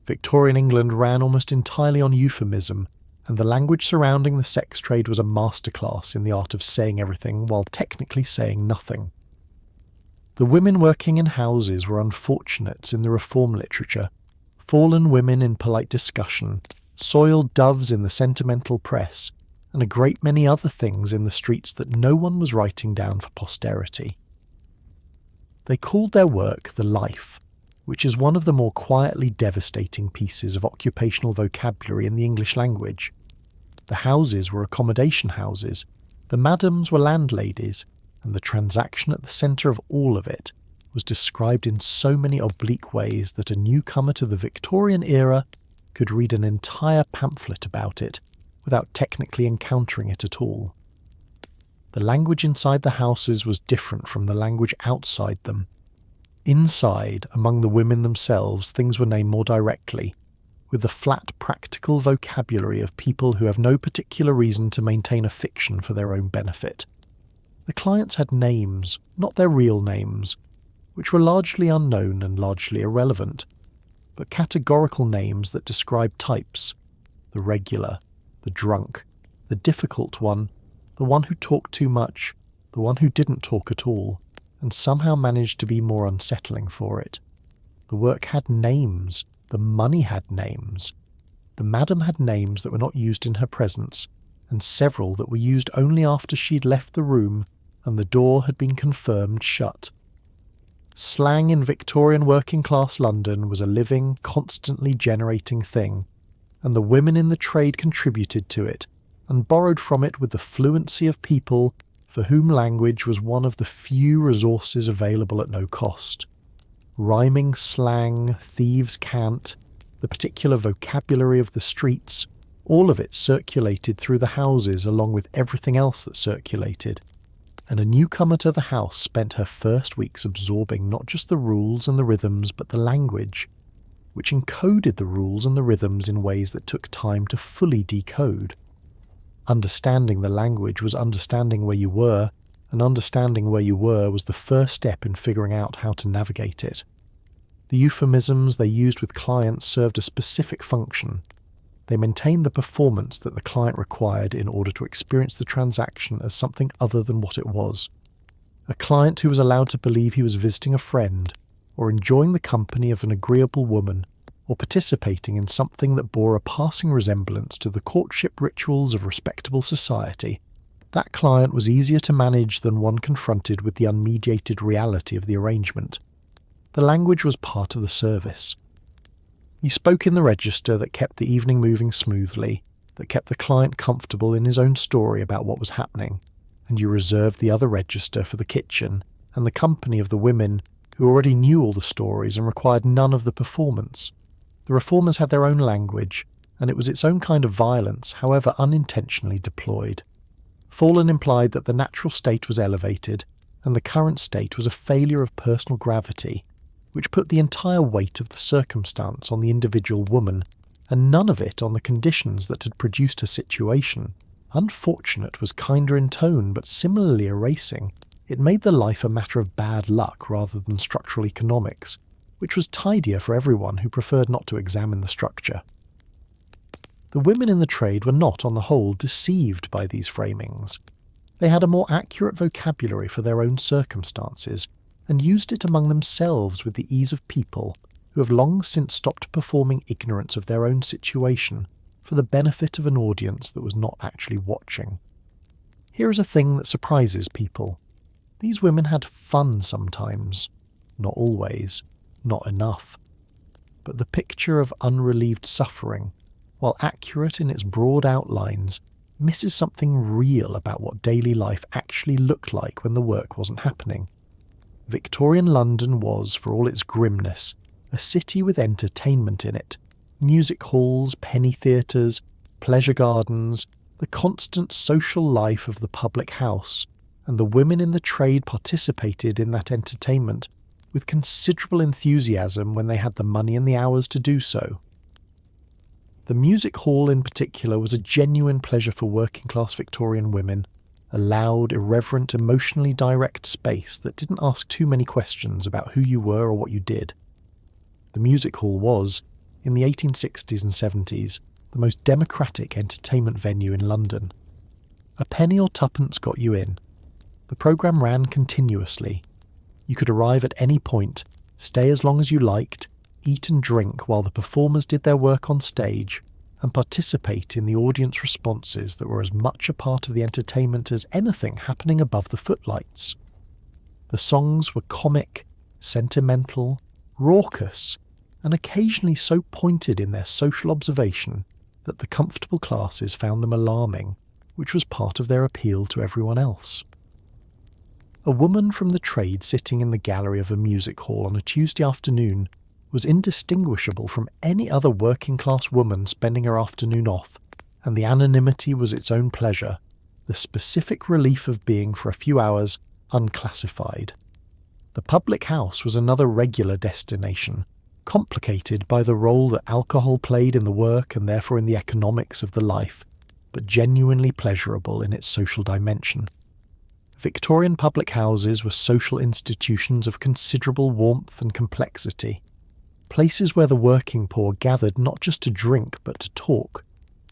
Victorian England ran almost entirely on euphemism, and the language surrounding the sex trade was a masterclass in the art of saying everything while technically saying nothing. The women working in houses were unfortunates in the reform literature, fallen women in polite discussion, soiled doves in the sentimental press, and a great many other things in the streets that no one was writing down for posterity. They called their work the life, which is one of the more quietly devastating pieces of occupational vocabulary in the English language. The houses were accommodation houses, the madams were landladies, and the transaction at the centre of all of it was described in so many oblique ways that a newcomer to the Victorian era could read an entire pamphlet about it without technically encountering it at all. The language inside the houses was different from the language outside them. Inside, among the women themselves, things were named more directly, with the flat, practical vocabulary of people who have no particular reason to maintain a fiction for their own benefit. The clients had names, not their real names, which were largely unknown and largely irrelevant, but categorical names that described types: the regular, the drunk, the difficult one, the one who talked too much, the one who didn't talk at all, and somehow managed to be more unsettling for it. The work had names, the money had names. The madam had names that were not used in her presence, and several that were used only after she'd left the room and the door had been confirmed shut. Slang in Victorian working-class London was a living, constantly generating thing, and the women in the trade contributed to it, and borrowed from it with the fluency of people for whom language was one of the few resources available at no cost. Rhyming slang, thieves' cant, the particular vocabulary of the streets, all of it circulated through the houses along with everything else that circulated, and a newcomer to the house spent her first weeks absorbing not just the rules and the rhythms but the language, which encoded the rules and the rhythms in ways that took time to fully decode. Understanding the language was understanding where you were, and understanding where you were was the first step in figuring out how to navigate it. The euphemisms they used with clients served a specific function. They maintained the performance that the client required in order to experience the transaction as something other than what it was. A client who was allowed to believe he was visiting a friend, or enjoying the company of an agreeable woman, or participating in something that bore a passing resemblance to the courtship rituals of respectable society. That client was easier to manage than one confronted with the unmediated reality of the arrangement. The language was part of the service. You spoke in the register that kept the evening moving smoothly, that kept the client comfortable in his own story about what was happening, and you reserved the other register for the kitchen and the company of the women who already knew all the stories and required none of the performance. The reformers had their own language, and it was its own kind of violence, however unintentionally deployed. Fallen implied that the natural state was elevated, and the current state was a failure of personal gravity, which put the entire weight of the circumstance on the individual woman, and none of it on the conditions that had produced her situation. Unfortunate was kinder in tone, but similarly erasing. It made the life a matter of bad luck rather than structural economics, which was tidier for everyone who preferred not to examine the structure. The women in the trade were not, on the whole, deceived by these framings. They had a more accurate vocabulary for their own circumstances, and used it among themselves with the ease of people who have long since stopped performing ignorance of their own situation for the benefit of an audience that was not actually watching. Here is a thing that surprises people. These women had fun sometimes, not always. Not enough. But the picture of unrelieved suffering, while accurate in its broad outlines, misses something real about what daily life actually looked like when the work wasn't happening. Victorian London was, for all its grimness, a city with entertainment in it. Music halls, penny theatres, pleasure gardens, the constant social life of the public house, and the women in the trade participated in that entertainment with considerable enthusiasm when they had the money and the hours to do so. The music hall in particular was a genuine pleasure for working-class Victorian women, a loud, irreverent, emotionally direct space that didn't ask too many questions about who you were or what you did. The music hall was, in the 1860s and 70s, the most democratic entertainment venue in London. A penny or tuppence got you in. The programme ran continuously. You could arrive at any point, stay as long as you liked, eat and drink while the performers did their work on stage, and participate in the audience responses that were as much a part of the entertainment as anything happening above the footlights. The songs were comic, sentimental, raucous, and occasionally so pointed in their social observation that the comfortable classes found them alarming, which was part of their appeal to everyone else. A woman from the trade sitting in the gallery of a music hall on a Tuesday afternoon was indistinguishable from any other working-class woman spending her afternoon off, and the anonymity was its own pleasure, the specific relief of being for a few hours unclassified. The public house was another regular destination, complicated by the role that alcohol played in the work and therefore in the economics of the life, but genuinely pleasurable in its social dimension. Victorian public houses were social institutions of considerable warmth and complexity, places where the working poor gathered not just to drink but to talk,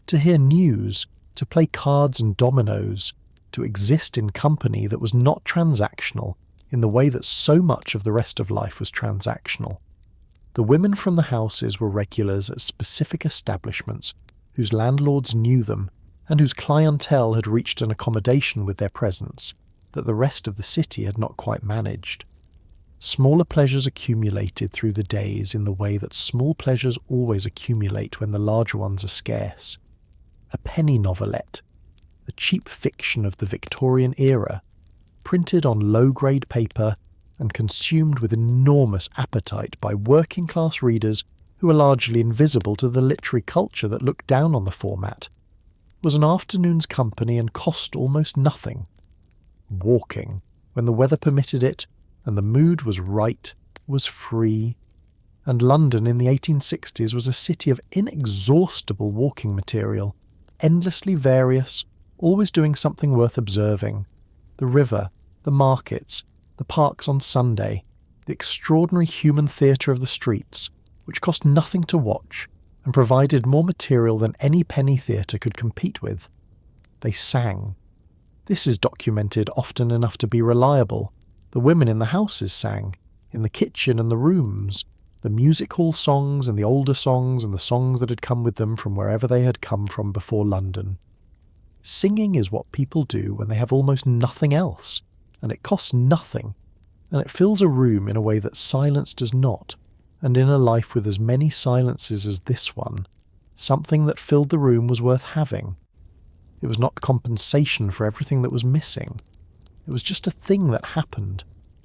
to hear news, to play cards and dominoes, to exist in company that was not transactional in the way that so much of the rest of life was transactional. The women from the houses were regulars at specific establishments whose landlords knew them and whose clientele had reached an accommodation with their presence that the rest of the city had not quite managed. Smaller pleasures accumulated through the days in the way that small pleasures always accumulate when the larger ones are scarce. A penny novelette, the cheap fiction of the Victorian era, printed on low-grade paper and consumed with enormous appetite by working-class readers who are largely invisible to the literary culture that looked down on the format, was an afternoon's company and cost almost nothing. Walking, when the weather permitted it, and the mood was right, was free, and London in the 1860s was a city of inexhaustible walking material, endlessly various, always doing something worth observing. The river, the markets, the parks on Sunday, the extraordinary human theatre of the streets, which cost nothing to watch and provided more material than any penny theatre could compete with. They sang. This is documented often enough to be reliable. The women in the houses sang, in the kitchen and the rooms, the music hall songs and the older songs and the songs that had come with them from wherever they had come from before London. Singing is what people do when they have almost nothing else, and it costs nothing, and it fills a room in a way that silence does not, and in a life with as many silences as this one, something that filled the room was worth having. It was not compensation for everything that was missing. It was just a thing that happened,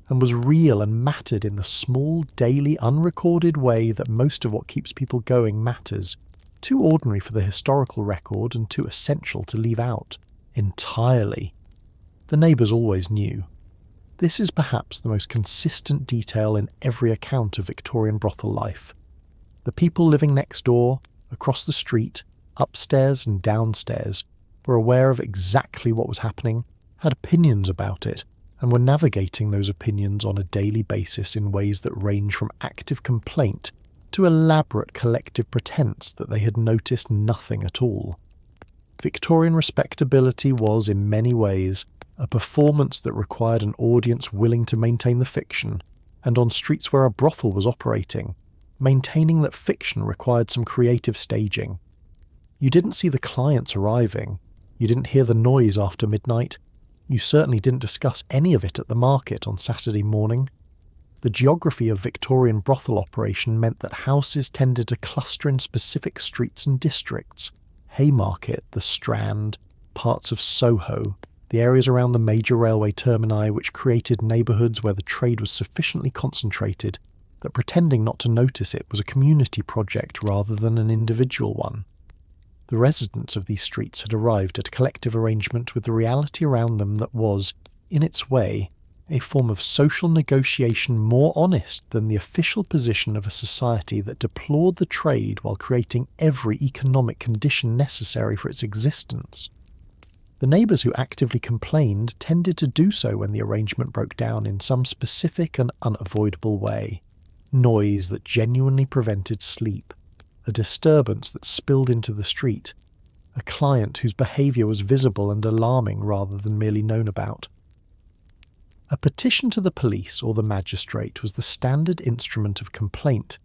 and was real and mattered in the small, daily, unrecorded way that most of what keeps people going matters, too ordinary for the historical record and too essential to leave out entirely. The neighbours always knew. This is perhaps the most consistent detail in every account of Victorian brothel life. The people living next door, across the street, upstairs and downstairs, were aware of exactly what was happening, had opinions about it, and were navigating those opinions on a daily basis in ways that range from active complaint to elaborate collective pretense that they had noticed nothing at all. Victorian respectability was, in many ways, a performance that required an audience willing to maintain the fiction, and on streets where a brothel was operating, maintaining that fiction required some creative staging. You didn't see the clients arriving, you didn't hear the noise after midnight, you certainly didn't discuss any of it at the market on Saturday morning. The geography of Victorian brothel operation meant that houses tended to cluster in specific streets and districts. Haymarket, the Strand, parts of Soho, the areas around the major railway termini which created neighbourhoods where the trade was sufficiently concentrated that pretending not to notice it was a community project rather than an individual one. The residents of these streets had arrived at a collective arrangement with the reality around them that was, in its way, a form of social negotiation more honest than the official position of a society that deplored the trade while creating every economic condition necessary for its existence. The neighbours who actively complained tended to do so when the arrangement broke down in some specific and unavoidable way. Noise that genuinely prevented sleep. a disturbance that spilled into the street, a client whose behaviour was visible and alarming rather than merely known about. A petition to the police or the magistrate was the standard instrument of complaint,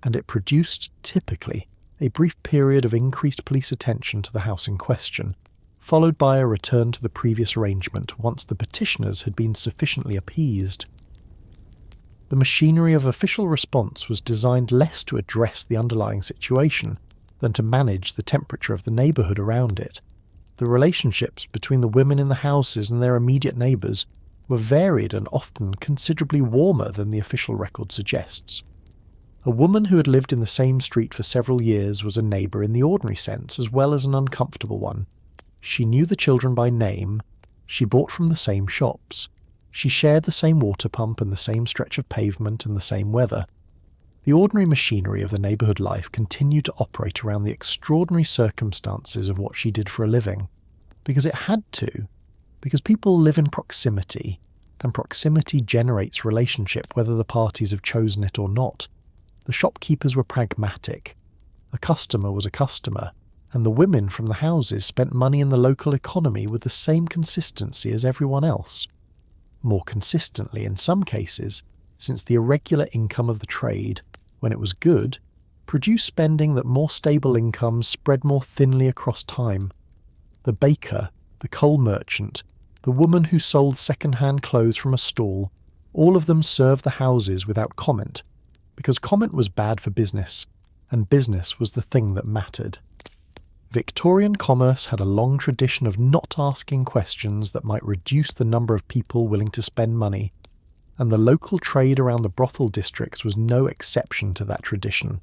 and it produced, typically, a brief period of increased police attention to the house in question, followed by a return to the previous arrangement once the petitioners had been sufficiently appeased. The machinery of official response was designed less to address the underlying situation than to manage the temperature of the neighbourhood around it. The relationships between the women in the houses and their immediate neighbours were varied and often considerably warmer than the official record suggests. A woman who had lived in the same street for several years was a neighbour in the ordinary sense as well as an uncomfortable one. She knew the children by name, she bought from the same shops, she shared the same water pump and the same stretch of pavement and the same weather. The ordinary machinery of the neighbourhood life continued to operate around the extraordinary circumstances of what she did for a living, because it had to, because people live in proximity, and proximity generates relationship whether the parties have chosen it or not. The shopkeepers were pragmatic. A customer was a customer, and the women from the houses spent money in the local economy with the same consistency as everyone else. More consistently in some cases, since the irregular income of the trade, when it was good, produced spending that more stable incomes spread more thinly across time. The baker, the coal merchant, the woman who sold second-hand clothes from a stall, all of them served the houses without comment, because comment was bad for business, and business was the thing that mattered. Victorian commerce had a long tradition of not asking questions that might reduce the number of people willing to spend money, and the local trade around the brothel districts was no exception to that tradition.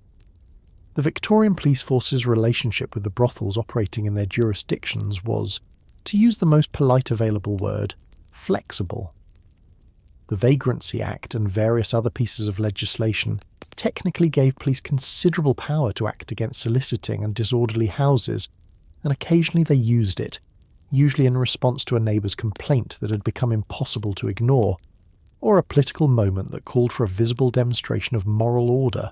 The Victorian police force's relationship with the brothels operating in their jurisdictions was, to use the most polite available word, flexible. The Vagrancy Act and various other pieces of legislation technically gave police considerable power to act against soliciting and disorderly houses, and occasionally they used it, usually in response to a neighbour's complaint that had become impossible to ignore, or a political moment that called for a visible demonstration of moral order.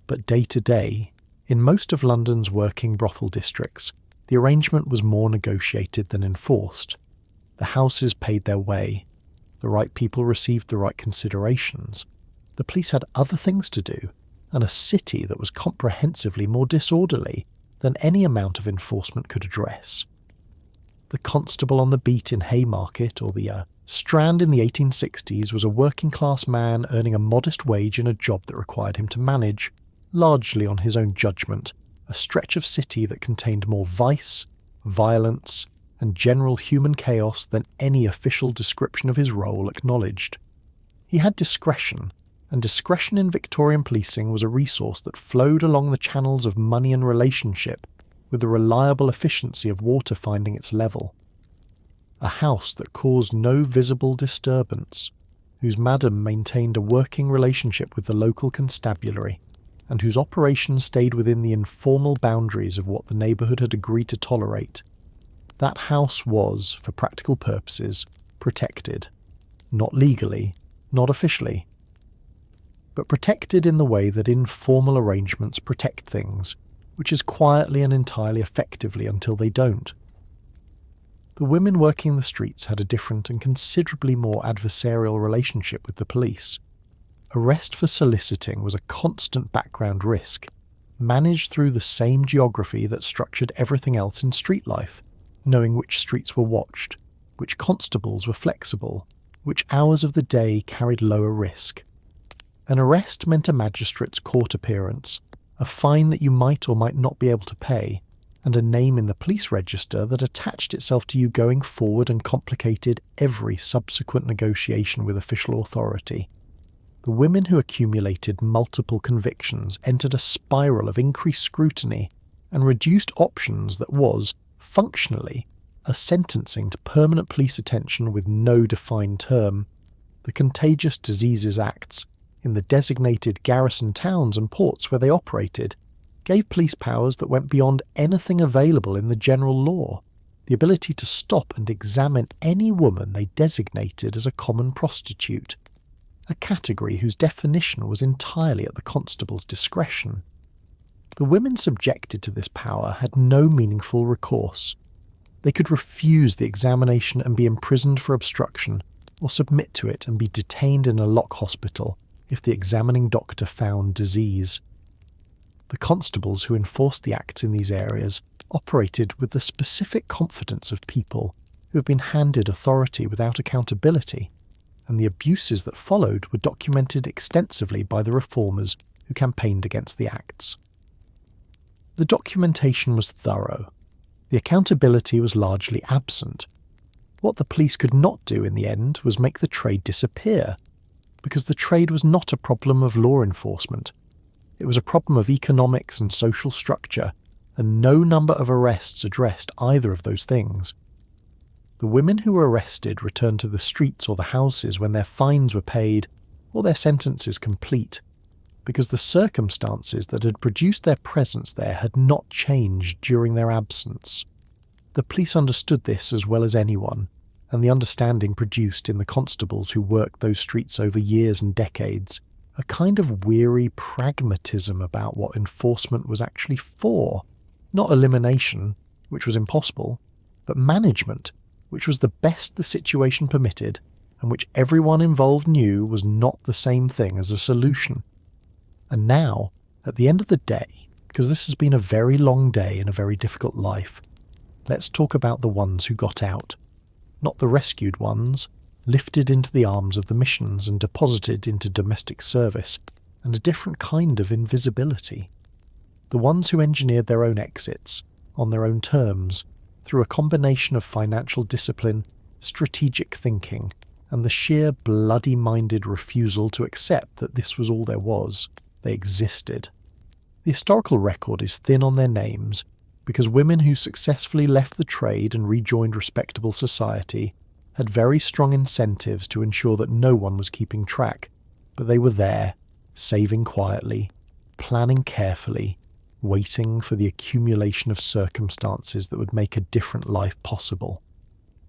But day to day, in most of London's working brothel districts, the arrangement was more negotiated than enforced. The houses paid their way. The right people received the right considerations. The police had other things to do, and a city that was comprehensively more disorderly than any amount of enforcement could address. The constable on the beat in Haymarket or the Strand in the 1860s was a working-class man earning a modest wage in a job that required him to manage, largely on his own judgment, a stretch of city that contained more vice, violence, and general human chaos than any official description of his role acknowledged. He had discretion, and discretion in Victorian policing was a resource that flowed along the channels of money and relationship with the reliable efficiency of water finding its level. A house that caused no visible disturbance, whose madam maintained a working relationship with the local constabulary, and whose operations stayed within the informal boundaries of what the neighbourhood had agreed to tolerate. That house was, for practical purposes, protected. Not legally, not officially, but protected in the way that informal arrangements protect things, which is quietly and entirely effectively until they don't. The women working the streets had a different and considerably more adversarial relationship with the police. Arrest for soliciting was a constant background risk, managed through the same geography that structured everything else in street life, knowing which streets were watched, which constables were flexible, which hours of the day carried lower risk. An arrest meant a magistrate's court appearance, a fine that you might or might not be able to pay, and a name in the police register that attached itself to you going forward and complicated every subsequent negotiation with official authority. The women who accumulated multiple convictions entered a spiral of increased scrutiny and reduced options that was, functionally, a sentencing to permanent police attention with no defined term. The Contagious Diseases Acts, in the designated garrison towns and ports where they operated, gave police powers that went beyond anything available in the general law, the ability to stop and examine any woman they designated as a common prostitute, a category whose definition was entirely at the constable's discretion. The women subjected to this power had no meaningful recourse. They could refuse the examination and be imprisoned for obstruction, or submit to it and be detained in a lock hospital if the examining doctor found disease. The constables who enforced the acts in these areas operated with the specific confidence of people who have been handed authority without accountability, and the abuses that followed were documented extensively by the reformers who campaigned against the acts. The documentation was thorough. The accountability was largely absent. What the police could not do in the end was make the trade disappear, because the trade was not a problem of law enforcement. It was a problem of economics and social structure, and no number of arrests addressed either of those things. The women who were arrested returned to the streets or the houses when their fines were paid or their sentences complete, because the circumstances that had produced their presence there had not changed during their absence. The police understood this as well as anyone, and the understanding produced in the constables who worked those streets over years and decades a kind of weary pragmatism about what enforcement was actually for. Not elimination, which was impossible, but management, which was the best the situation permitted, and which everyone involved knew was not the same thing as a solution. And now, at the end of the day, because this has been a very long day and a very difficult life, let's talk about the ones who got out. Not the rescued ones, lifted into the arms of the missions and deposited into domestic service, and a different kind of invisibility. The ones who engineered their own exits, on their own terms, through a combination of financial discipline, strategic thinking, and the sheer bloody-minded refusal to accept that this was all there was. They existed. The historical record is thin on their names, because women who successfully left the trade and rejoined respectable society had very strong incentives to ensure that no one was keeping track, but they were there, saving quietly, planning carefully, waiting for the accumulation of circumstances that would make a different life possible.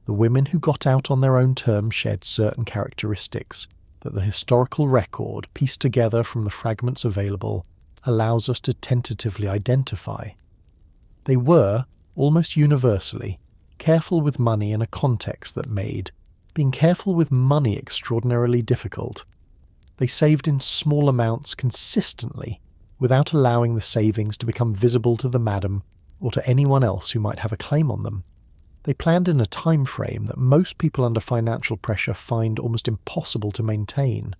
The women who got out on their own terms shared certain characteristics that the historical record, pieced together from the fragments available, allows us to tentatively identify. They were, almost universally, careful with money in a context that made being careful with money extraordinarily difficult. They saved in small amounts consistently, without allowing the savings to become visible to the madam or to anyone else who might have a claim on them. They planned in a time frame that most people under financial pressure find almost impossible to maintain.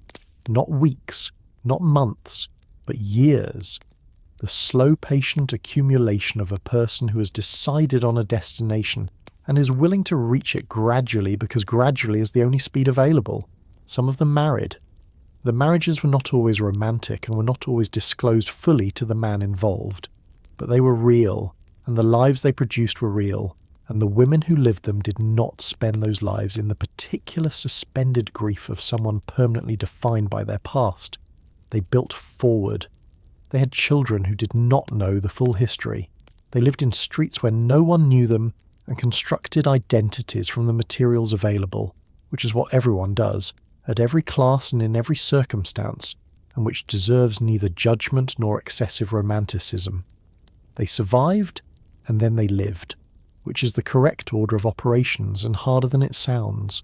Not weeks, not months, but years. The slow, patient accumulation of a person who has decided on a destination and is willing to reach it gradually because gradually is the only speed available. Some of them married. The marriages were not always romantic and were not always disclosed fully to the man involved, but they were real, and the lives they produced were real, and the women who lived them did not spend those lives in the particular suspended grief of someone permanently defined by their past. They built forward. They had children who did not know the full history. They lived in streets where no one knew them and constructed identities from the materials available, which is what everyone does, at every class and in every circumstance, and which deserves neither judgment nor excessive romanticism. They survived, and then they lived, which is the correct order of operations and harder than it sounds.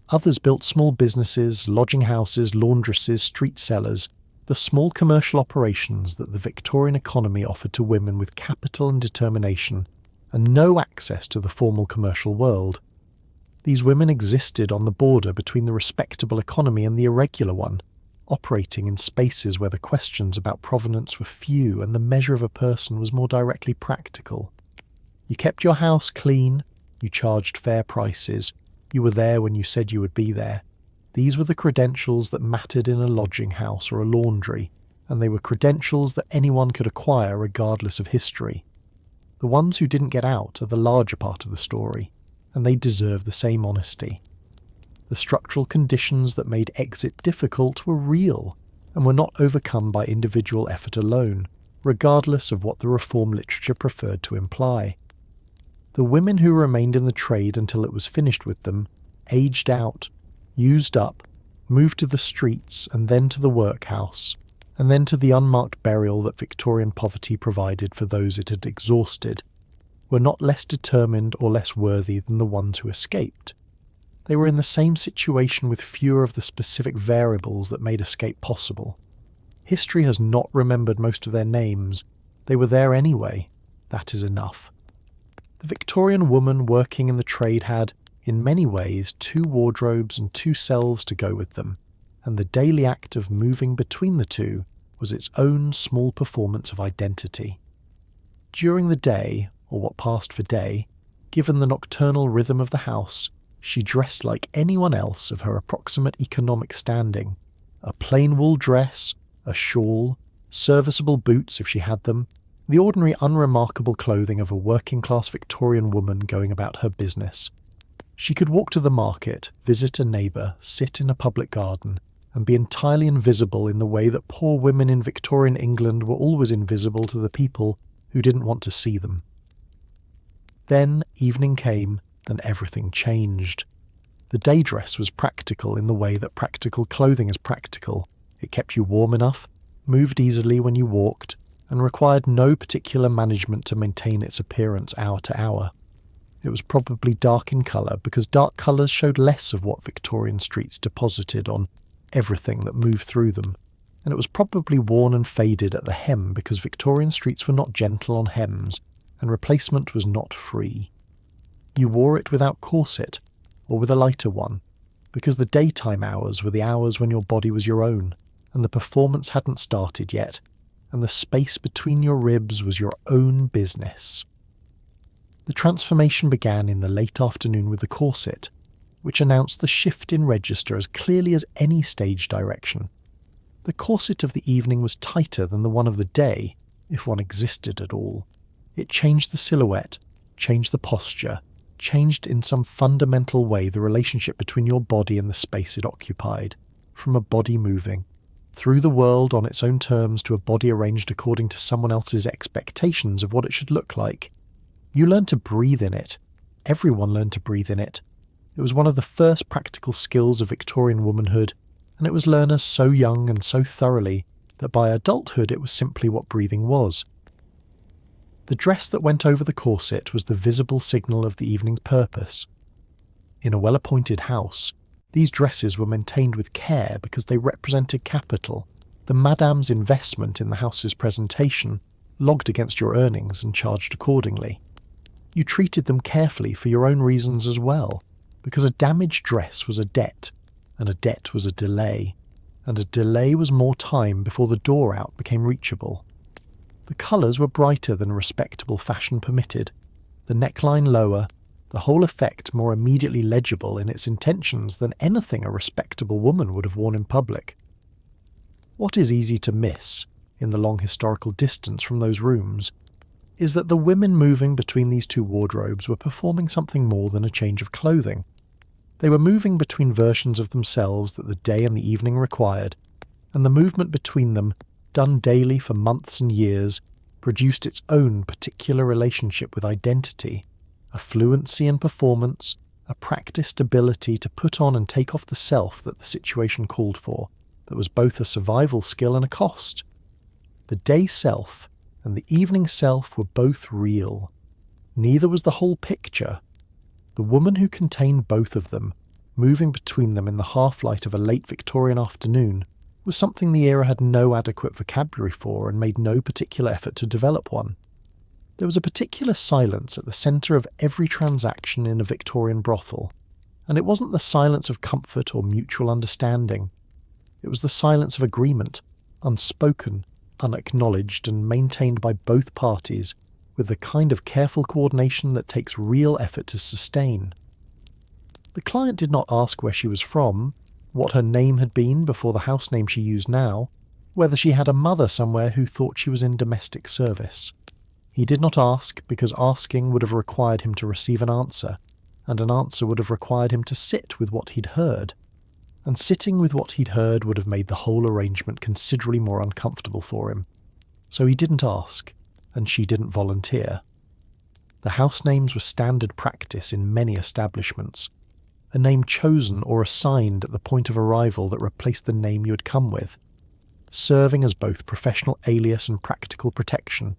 Others built small businesses, lodging houses, laundresses, street sellers, the small commercial operations that the Victorian economy offered to women with capital and determination, and no access to the formal commercial world. These women existed on the border between the respectable economy and the irregular one, operating in spaces where the questions about provenance were few and the measure of a person was more directly practical. You kept your house clean, you charged fair prices, you were there when you said you would be there. These were the credentials that mattered in a lodging house or a laundry, and they were credentials that anyone could acquire regardless of history. The ones who didn't get out are the larger part of the story, and they deserve the same honesty. The structural conditions that made exit difficult were real, and were not overcome by individual effort alone, regardless of what the reform literature preferred to imply. The women who remained in the trade until it was finished with them, aged out, used up, moved to the streets and then to the workhouse, and then to the unmarked burial that Victorian poverty provided for those it had exhausted, were not less determined or less worthy than the ones who escaped. They were in the same situation with fewer of the specific variables that made escape possible. History has not remembered most of their names. They were there anyway. That is enough. The Victorian woman working in the trade had, in many ways, 2 wardrobes and 2 selves to go with them, and the daily act of moving between the two was its own small performance of identity. During the day, or what passed for day, given the nocturnal rhythm of the house, she dressed like anyone else of her approximate economic standing. A plain wool dress, a shawl, serviceable boots if she had them, the ordinary unremarkable clothing of a working-class Victorian woman going about her business. She could walk to the market, visit a neighbour, sit in a public garden, and be entirely invisible in the way that poor women in Victorian England were always invisible to the people who didn't want to see them. Then evening came, and everything changed. The day dress was practical in the way that practical clothing is practical. It kept you warm enough, moved easily when you walked, and required no particular management to maintain its appearance hour to hour. It was probably dark in colour because dark colours showed less of what Victorian streets deposited on everything that moved through them, and it was probably worn and faded at the hem because Victorian streets were not gentle on hems, and replacement was not free. You wore it without corset, or with a lighter one, because the daytime hours were the hours when your body was your own, and the performance hadn't started yet, and the space between your ribs was your own business. The transformation began in the late afternoon with the corset, which announced the shift in register as clearly as any stage direction. The corset of the evening was tighter than the one of the day, if one existed at all. It changed the silhouette, changed the posture, changed in some fundamental way the relationship between your body and the space it occupied, from a body moving through the world on its own terms to a body arranged according to someone else's expectations of what it should look like. You learned to breathe in it. Everyone learned to breathe in it. It was one of the first practical skills of Victorian womanhood, and it was learned so young and so thoroughly that by adulthood it was simply what breathing was. The dress that went over the corset was the visible signal of the evening's purpose. In a well-appointed house, these dresses were maintained with care because they represented capital, the madame's investment in the house's presentation, logged against your earnings and charged accordingly. You treated them carefully for your own reasons as well, because a damaged dress was a debt, and a debt was a delay, and a delay was more time before the door out became reachable. The colours were brighter than respectable fashion permitted, the neckline lower, the whole effect more immediately legible in its intentions than anything a respectable woman would have worn in public. What is easy to miss, in the long historical distance from those rooms, is that the women moving between these 2 wardrobes were performing something more than a change of clothing. They were moving between versions of themselves that the day and the evening required, and the movement between them, done daily for months and years, produced its own particular relationship with identity, a fluency in performance, a practiced ability to put on and take off the self that the situation called for, that was both a survival skill and a cost. The day self and the evening self were both real. Neither was the whole picture. The woman who contained both of them, moving between them in the half-light of a late Victorian afternoon, was something the era had no adequate vocabulary for and made no particular effort to develop one. There was a particular silence at the centre of every transaction in a Victorian brothel, and it wasn't the silence of comfort or mutual understanding. It was the silence of agreement, unspoken, unacknowledged, and maintained by both parties, with the kind of careful coordination that takes real effort to sustain. The client did not ask where she was from, what her name had been before the house name she used now, whether she had a mother somewhere who thought she was in domestic service. He did not ask because asking would have required him to receive an answer, and an answer would have required him to sit with what he'd heard. And sitting with what he'd heard would have made the whole arrangement considerably more uncomfortable for him. So he didn't ask, and she didn't volunteer. The house names were standard practice in many establishments. A name chosen or assigned at the point of arrival that replaced the name you had come with. serving as both professional alias and practical protection.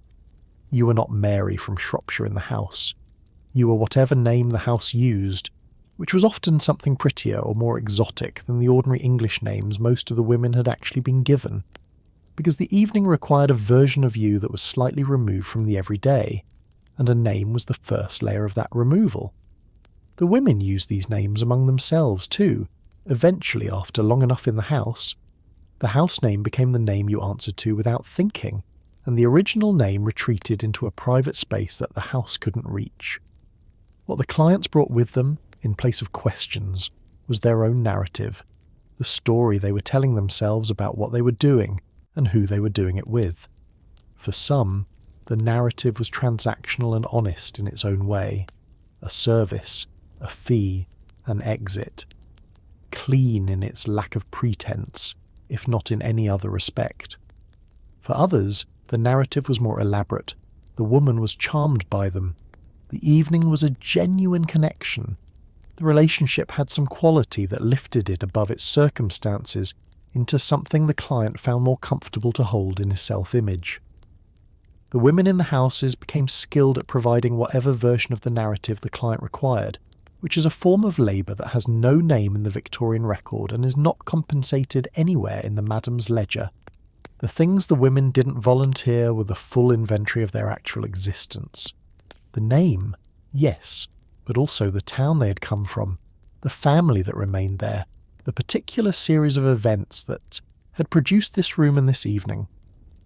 You were not Mary from Shropshire in the house. You were whatever name the house used, which was often something prettier or more exotic than the ordinary English names most of the women had actually been given, because the evening required a version of you that was slightly removed from the everyday, and a name was the first layer of that removal. The women used these names among themselves too. Eventually, after long enough in the house name became the name you answered to without thinking, and the original name retreated into a private space that the house couldn't reach. What the clients brought with them, in place of questions, was their own narrative, the story they were telling themselves about what they were doing and who they were doing it with. For some, the narrative was transactional and honest in its own way, a service, a fee, an exit, clean in its lack of pretense, if not in any other respect. For others, the narrative was more elaborate. The woman was charmed by them. The evening was a genuine connection. The relationship had some quality that lifted it above its circumstances into something the client found more comfortable to hold in his self-image. The women in the houses became skilled at providing whatever version of the narrative the client required, which is a form of labour that has no name in the Victorian record and is not compensated anywhere in the madam's ledger. The things the women didn't volunteer were the full inventory of their actual existence. The name, yes, but also the town they had come from, the family that remained there, the particular series of events that had produced this room and this evening,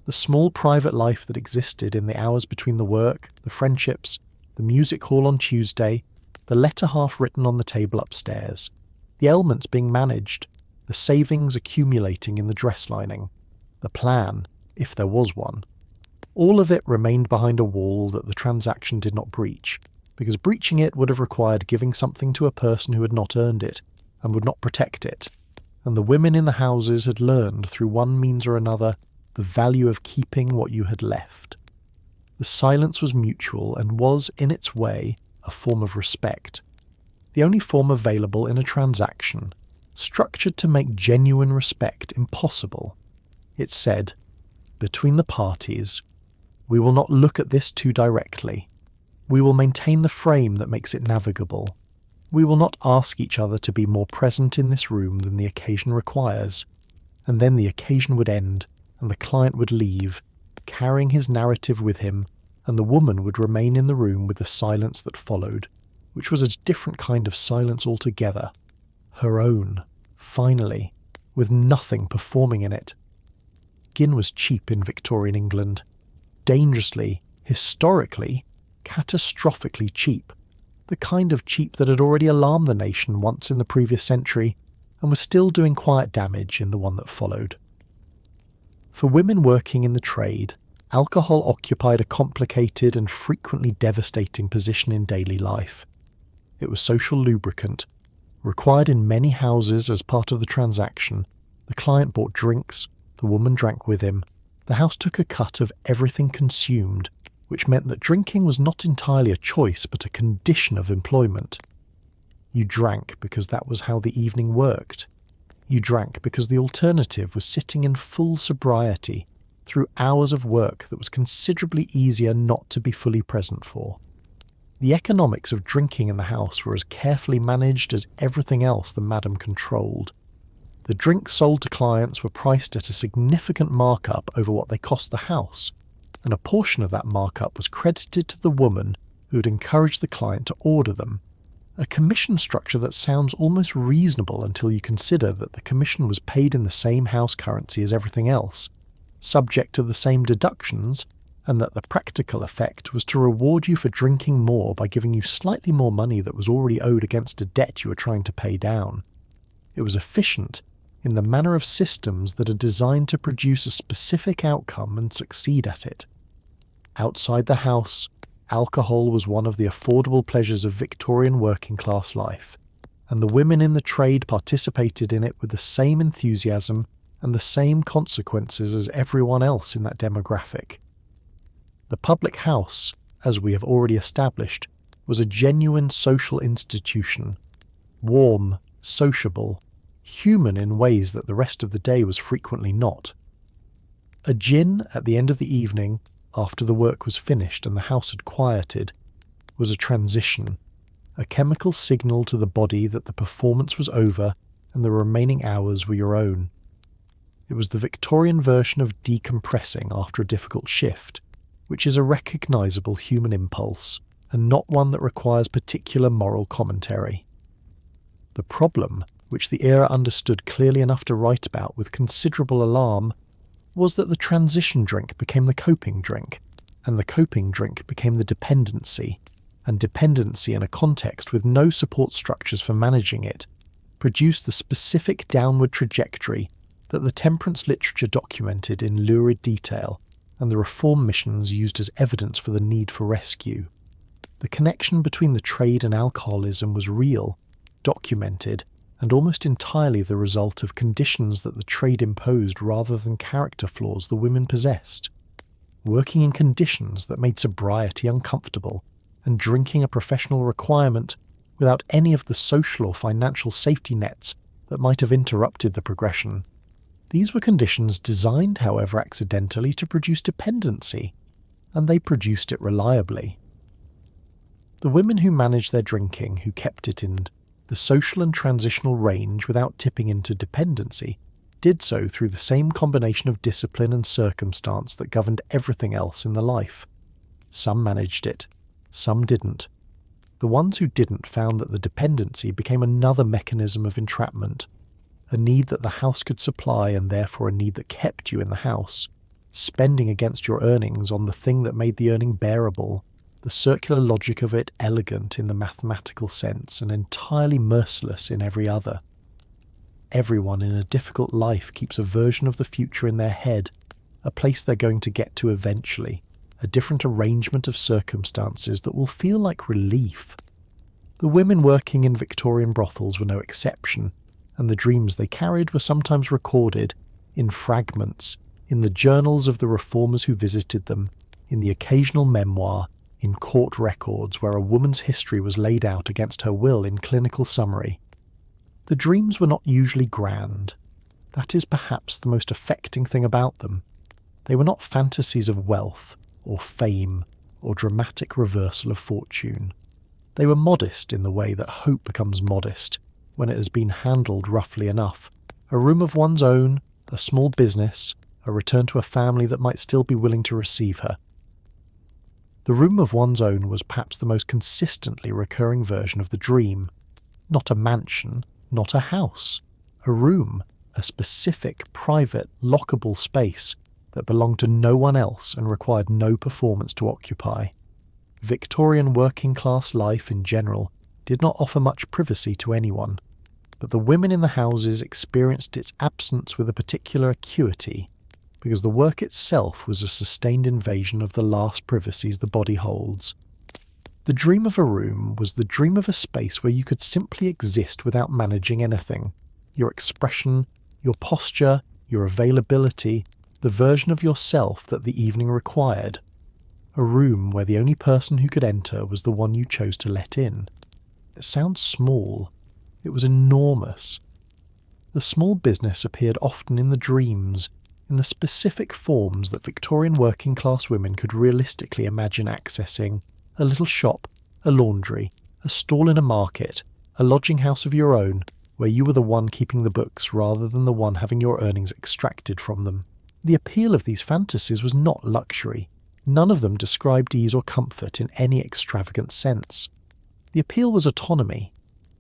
the small private life that existed in the hours between the work, the friendships, the music hall on Tuesday, the letter half written on the table upstairs, the ailments being managed, the savings accumulating in the dress lining, the plan, if there was one. All of it remained behind a wall that the transaction did not breach, because breaching it would have required giving something to a person who had not earned it and would not protect it, and the women in the houses had learned through one means or another the value of keeping what you had left. The silence was mutual and was, in its way, a form of respect, the only form available in a transaction, structured to make genuine respect impossible. It said, between the parties, we will not look at this too directly. We will maintain the frame that makes it navigable. We will not ask each other to be more present in this room than the occasion requires. And then the occasion would end, and the client would leave, carrying his narrative with him, and the woman would remain in the room with the silence that followed, which was a different kind of silence altogether. Her own, finally, with nothing performing in it. Gin was cheap in Victorian England. Dangerously, historically, catastrophically cheap. The kind of cheap that had already alarmed the nation once in the previous century, and was still doing quiet damage in the one that followed. For women working in the trade, alcohol occupied a complicated and frequently devastating position in daily life. It was social lubricant, required in many houses as part of the transaction. The client bought drinks, the woman drank with him. The house took a cut of everything consumed, which meant that drinking was not entirely a choice but a condition of employment. You drank because that was how the evening worked. You drank because the alternative was sitting in full sobriety through hours of work that was considerably easier not to be fully present for. The economics of drinking in the house were as carefully managed as everything else the madam controlled. The drinks sold to clients were priced at a significant markup over what they cost the house, and a portion of that markup was credited to the woman who had encouraged the client to order them. A commission structure that sounds almost reasonable until you consider that the commission was paid in the same house currency as everything else, subject to the same deductions, and that the practical effect was to reward you for drinking more by giving you slightly more money that was already owed against a debt you were trying to pay down. It was efficient in the manner of systems that are designed to produce a specific outcome and succeed at it. Outside the house, alcohol was one of the affordable pleasures of Victorian working-class life, and the women in the trade participated in it with the same enthusiasm and the same consequences as everyone else in that demographic. The public house, as we have already established, was a genuine social institution, warm, sociable, human in ways that the rest of the day was frequently not. A gin at the end of the evening, after the work was finished and the house had quieted, was a transition, a chemical signal to the body that the performance was over and the remaining hours were your own. It was the Victorian version of decompressing after a difficult shift, which is a recognisable human impulse and not one that requires particular moral commentary. The problem, which the era understood clearly enough to write about with considerable alarm, was that the transition drink became the coping drink, and the coping drink became the dependency, and dependency in a context with no support structures for managing it produced the specific downward trajectory that the temperance literature documented in lurid detail and the reform missions used as evidence for the need for rescue. The connection between the trade and alcoholism was real, documented, and almost entirely the result of conditions that the trade imposed rather than character flaws the women possessed. Working in conditions that made sobriety uncomfortable and drinking a professional requirement without any of the social or financial safety nets that might have interrupted the progression. These were conditions designed, however, accidentally to produce dependency, and they produced it reliably. The women who managed their drinking, who kept it in the social and transitional range without tipping into dependency, did so through the same combination of discipline and circumstance that governed everything else in the life. Some managed it, some didn't. The ones who didn't found that the dependency became another mechanism of entrapment, a need that the house could supply and therefore a need that kept you in the house, spending against your earnings on the thing that made the earning bearable, the circular logic of it elegant in the mathematical sense and entirely merciless in every other. Everyone in a difficult life keeps a version of the future in their head, a place they're going to get to eventually, a different arrangement of circumstances that will feel like relief. The women working in Victorian brothels were no exception, and the dreams they carried were sometimes recorded, in fragments, in the journals of the reformers who visited them, in the occasional memoir, in court records where a woman's history was laid out against her will in clinical summary. The dreams were not usually grand. That is perhaps the most affecting thing about them. They were not fantasies of wealth, or fame, or dramatic reversal of fortune. They were modest in the way that hope becomes modest when it has been handled roughly enough. A room of one's own, a small business, a return to a family that might still be willing to receive her. The room of one's own was perhaps the most consistently recurring version of the dream. Not a mansion, not a house. A room, a specific, private, lockable space that belonged to no one else and required no performance to occupy. Victorian working-class life in general did not offer much privacy to anyone, but the women in the houses experienced its absence with a particular acuity, because the work itself was a sustained invasion of the last privacies the body holds. The dream of a room was the dream of a space where you could simply exist without managing anything. Your expression, your posture, your availability, the version of yourself that the evening required. A room where the only person who could enter was the one you chose to let in. It sounds small. It was enormous. The small business appeared often in the dreams, in the specific forms that Victorian working-class women could realistically imagine accessing: a little shop, a laundry, a stall in a market, a lodging house of your own, where you were the one keeping the books rather than the one having your earnings extracted from them. The appeal of these fantasies was not luxury. None of them described ease or comfort in any extravagant sense. The appeal was autonomy,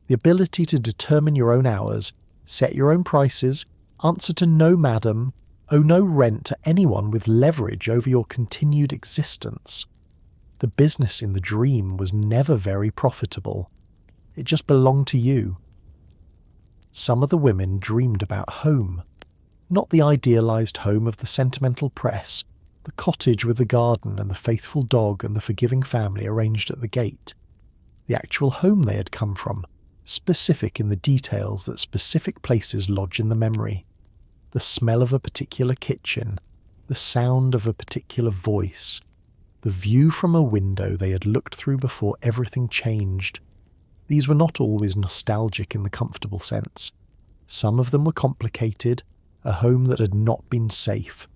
the ability to determine your own hours, set your own prices, answer to no madam, owe no rent to anyone with leverage over your continued existence. The business in the dream was never very profitable. It just belonged to you. Some of the women dreamed about home. Not the idealised home of the sentimental press, the cottage with the garden and the faithful dog and the forgiving family arranged at the gate. The actual home they had come from, specific in the details that specific places lodge in the memory. The smell of a particular kitchen, the sound of a particular voice, the view from a window they had looked through before everything changed. These were not always nostalgic in the comfortable sense. Some of them were complicated, a home that had not been safe,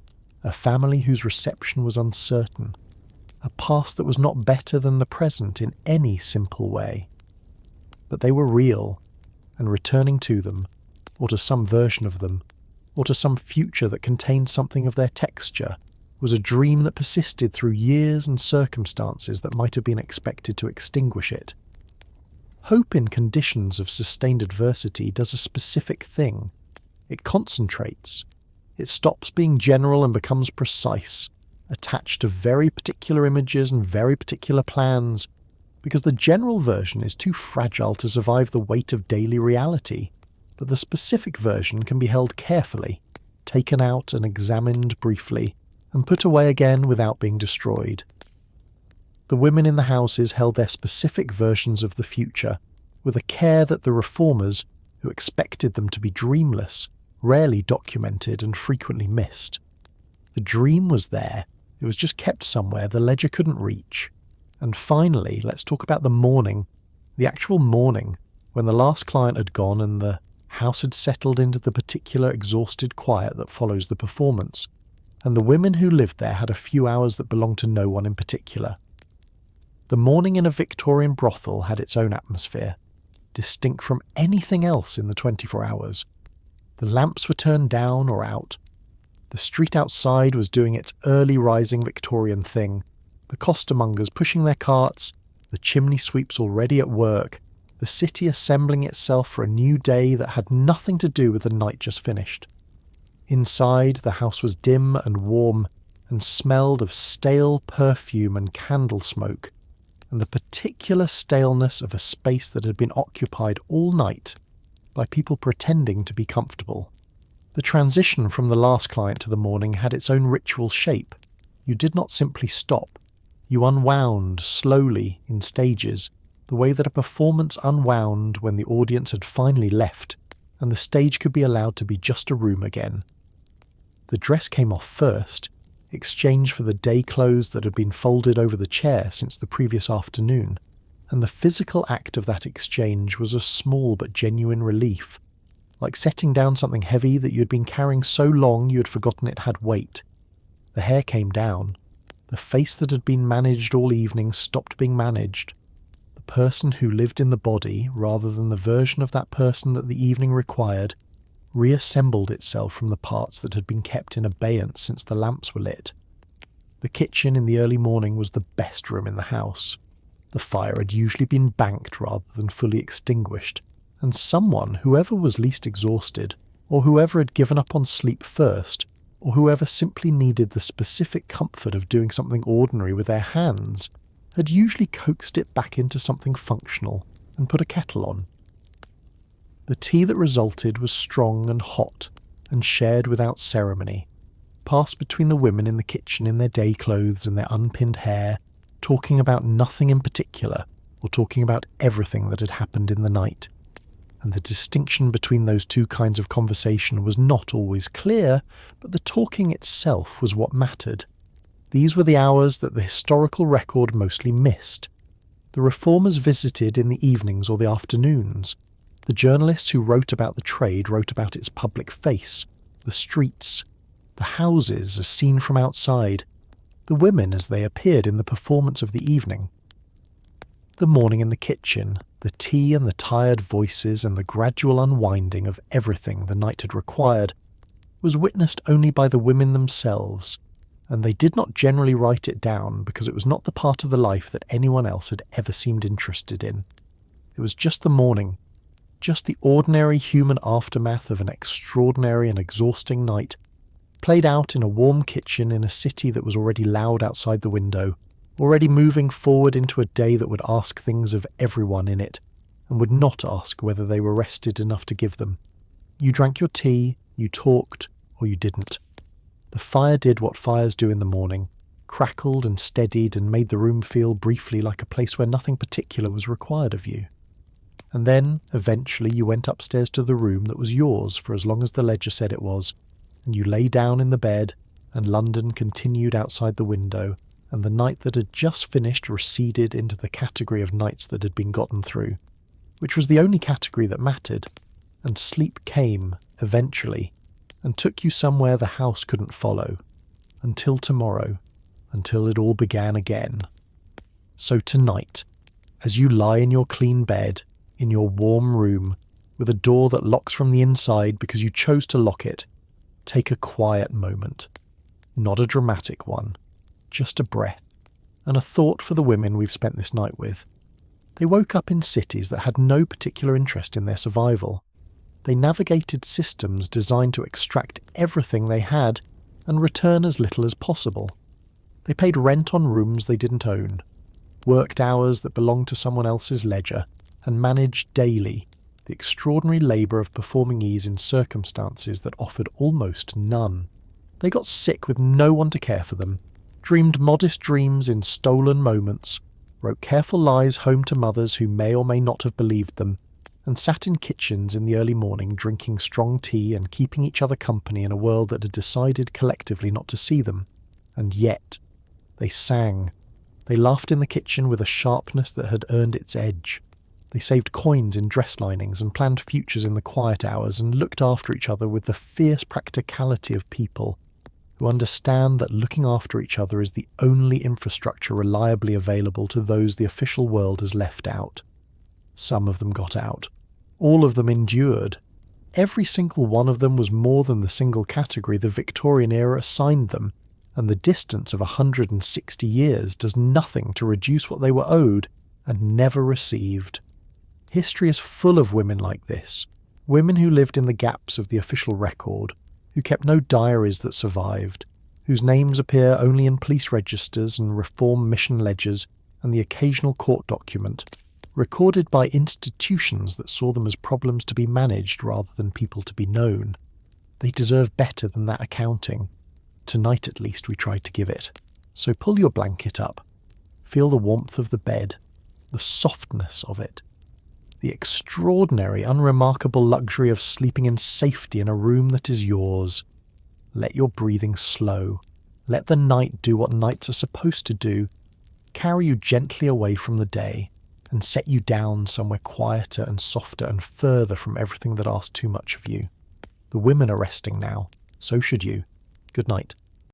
a family whose reception was uncertain, a past that was not better than the present in any simple way. But they were real, and returning to them, or to some version of them, or to some future that contained something of their texture, was a dream that persisted through years and circumstances that might have been expected to extinguish it. Hope in conditions of sustained adversity does a specific thing. It concentrates. It stops being general and becomes precise, attached to very particular images and very particular plans, because the general version is too fragile to survive the weight of daily reality, but the specific version can be held carefully, taken out and examined briefly, and put away again without being destroyed. The women in the houses held their specific versions of the future, with a care that the reformers, who expected them to be dreamless, rarely documented and frequently missed. The dream was there, it was just kept somewhere the ledger couldn't reach. And finally, let's talk about the morning, the actual morning, when the last client had gone and the house had settled into the particular exhausted quiet that follows the performance, and the women who lived there had a few hours that belonged to no one in particular. The morning in a Victorian brothel had its own atmosphere, distinct from anything else in the 24 hours. The lamps were turned down or out. The street outside was doing its early rising Victorian thing, the costermongers pushing their carts, the chimney sweeps already at work, the city assembling itself for a new day that had nothing to do with the night just finished. Inside, the house was dim and warm, and smelled of stale perfume and candle smoke, and the particular staleness of a space that had been occupied all night by people pretending to be comfortable. The transition from the last client to the morning had its own ritual shape. You did not simply stop. You unwound slowly in stages, the way that a performance unwound when the audience had finally left, and the stage could be allowed to be just a room again. The dress came off first, exchanged for the day clothes that had been folded over the chair since the previous afternoon, and the physical act of that exchange was a small but genuine relief, like setting down something heavy that you had been carrying so long you had forgotten it had weight. The hair came down. The face that had been managed all evening stopped being managed. The person who lived in the body, rather than the version of that person that the evening required, reassembled itself from the parts that had been kept in abeyance since the lamps were lit. The kitchen in the early morning was the best room in the house. The fire had usually been banked rather than fully extinguished, and someone, whoever was least exhausted, or whoever had given up on sleep first, or whoever simply needed the specific comfort of doing something ordinary with their hands, had usually coaxed it back into something functional and put a kettle on. The tea that resulted was strong and hot, and shared without ceremony, passed between the women in the kitchen in their day clothes and their unpinned hair, talking about nothing in particular, or talking about everything that had happened in the night. And the distinction between those two kinds of conversation was not always clear, but the talking itself was what mattered. These were the hours that the historical record mostly missed. The reformers visited in the evenings or the afternoons. The journalists who wrote about the trade wrote about its public face, the streets, the houses as seen from outside, the women as they appeared in the performance of the evening. The morning in the kitchen, the tea and the tired voices and the gradual unwinding of everything the night had required, was witnessed only by the women themselves, and they did not generally write it down because it was not the part of the life that anyone else had ever seemed interested in. It was just the morning, just the ordinary human aftermath of an extraordinary and exhausting night, played out in a warm kitchen in a city that was already loud outside the window, already moving forward into a day that would ask things of everyone in it, and would not ask whether they were rested enough to give them. You drank your tea, you talked, or you didn't. The fire did what fires do in the morning, crackled and steadied and made the room feel briefly like a place where nothing particular was required of you. And then, eventually, you went upstairs to the room that was yours for as long as the ledger said it was, and you lay down in the bed, and London continued outside the window, and the night that had just finished receded into the category of nights that had been gotten through, which was the only category that mattered, and sleep came, eventually, and took you somewhere the house couldn't follow, until tomorrow, until it all began again. So tonight, as you lie in your clean bed, in your warm room, with a door that locks from the inside because you chose to lock it, take a quiet moment. Not a dramatic one, just a breath, and a thought for the women we've spent this night with. They woke up in cities that had no particular interest in their survival. They navigated systems designed to extract everything they had and return as little as possible. They paid rent on rooms they didn't own, worked hours that belonged to someone else's ledger, and managed daily the extraordinary labour of performing ease in circumstances that offered almost none. They got sick with no one to care for them, dreamed modest dreams in stolen moments, wrote careful lies home to mothers who may or may not have believed them, and sat in kitchens in the early morning drinking strong tea and keeping each other company in a world that had decided collectively not to see them. And yet, they sang. They laughed in the kitchen with a sharpness that had earned its edge. They saved coins in dress linings and planned futures in the quiet hours and looked after each other with the fierce practicality of people who understand that looking after each other is the only infrastructure reliably available to those the official world has left out. Some of them got out. All of them endured. Every single one of them was more than the single category the Victorian era assigned them, and the distance of 160 years does nothing to reduce what they were owed and never received. History is full of women like this, women who lived in the gaps of the official record, who kept no diaries that survived, whose names appear only in police registers and reform mission ledgers and the occasional court document, recorded by institutions that saw them as problems to be managed rather than people to be known. They deserve better than that accounting. Tonight at least we tried to give it. So pull your blanket up. Feel the warmth of the bed, the softness of it, the extraordinary, unremarkable luxury of sleeping in safety in a room that is yours. Let your breathing slow. Let the night do what nights are supposed to do, carry you gently away from the day, and set you down somewhere quieter and softer and further from everything that asks too much of you. The women are resting now. So should you. Good night.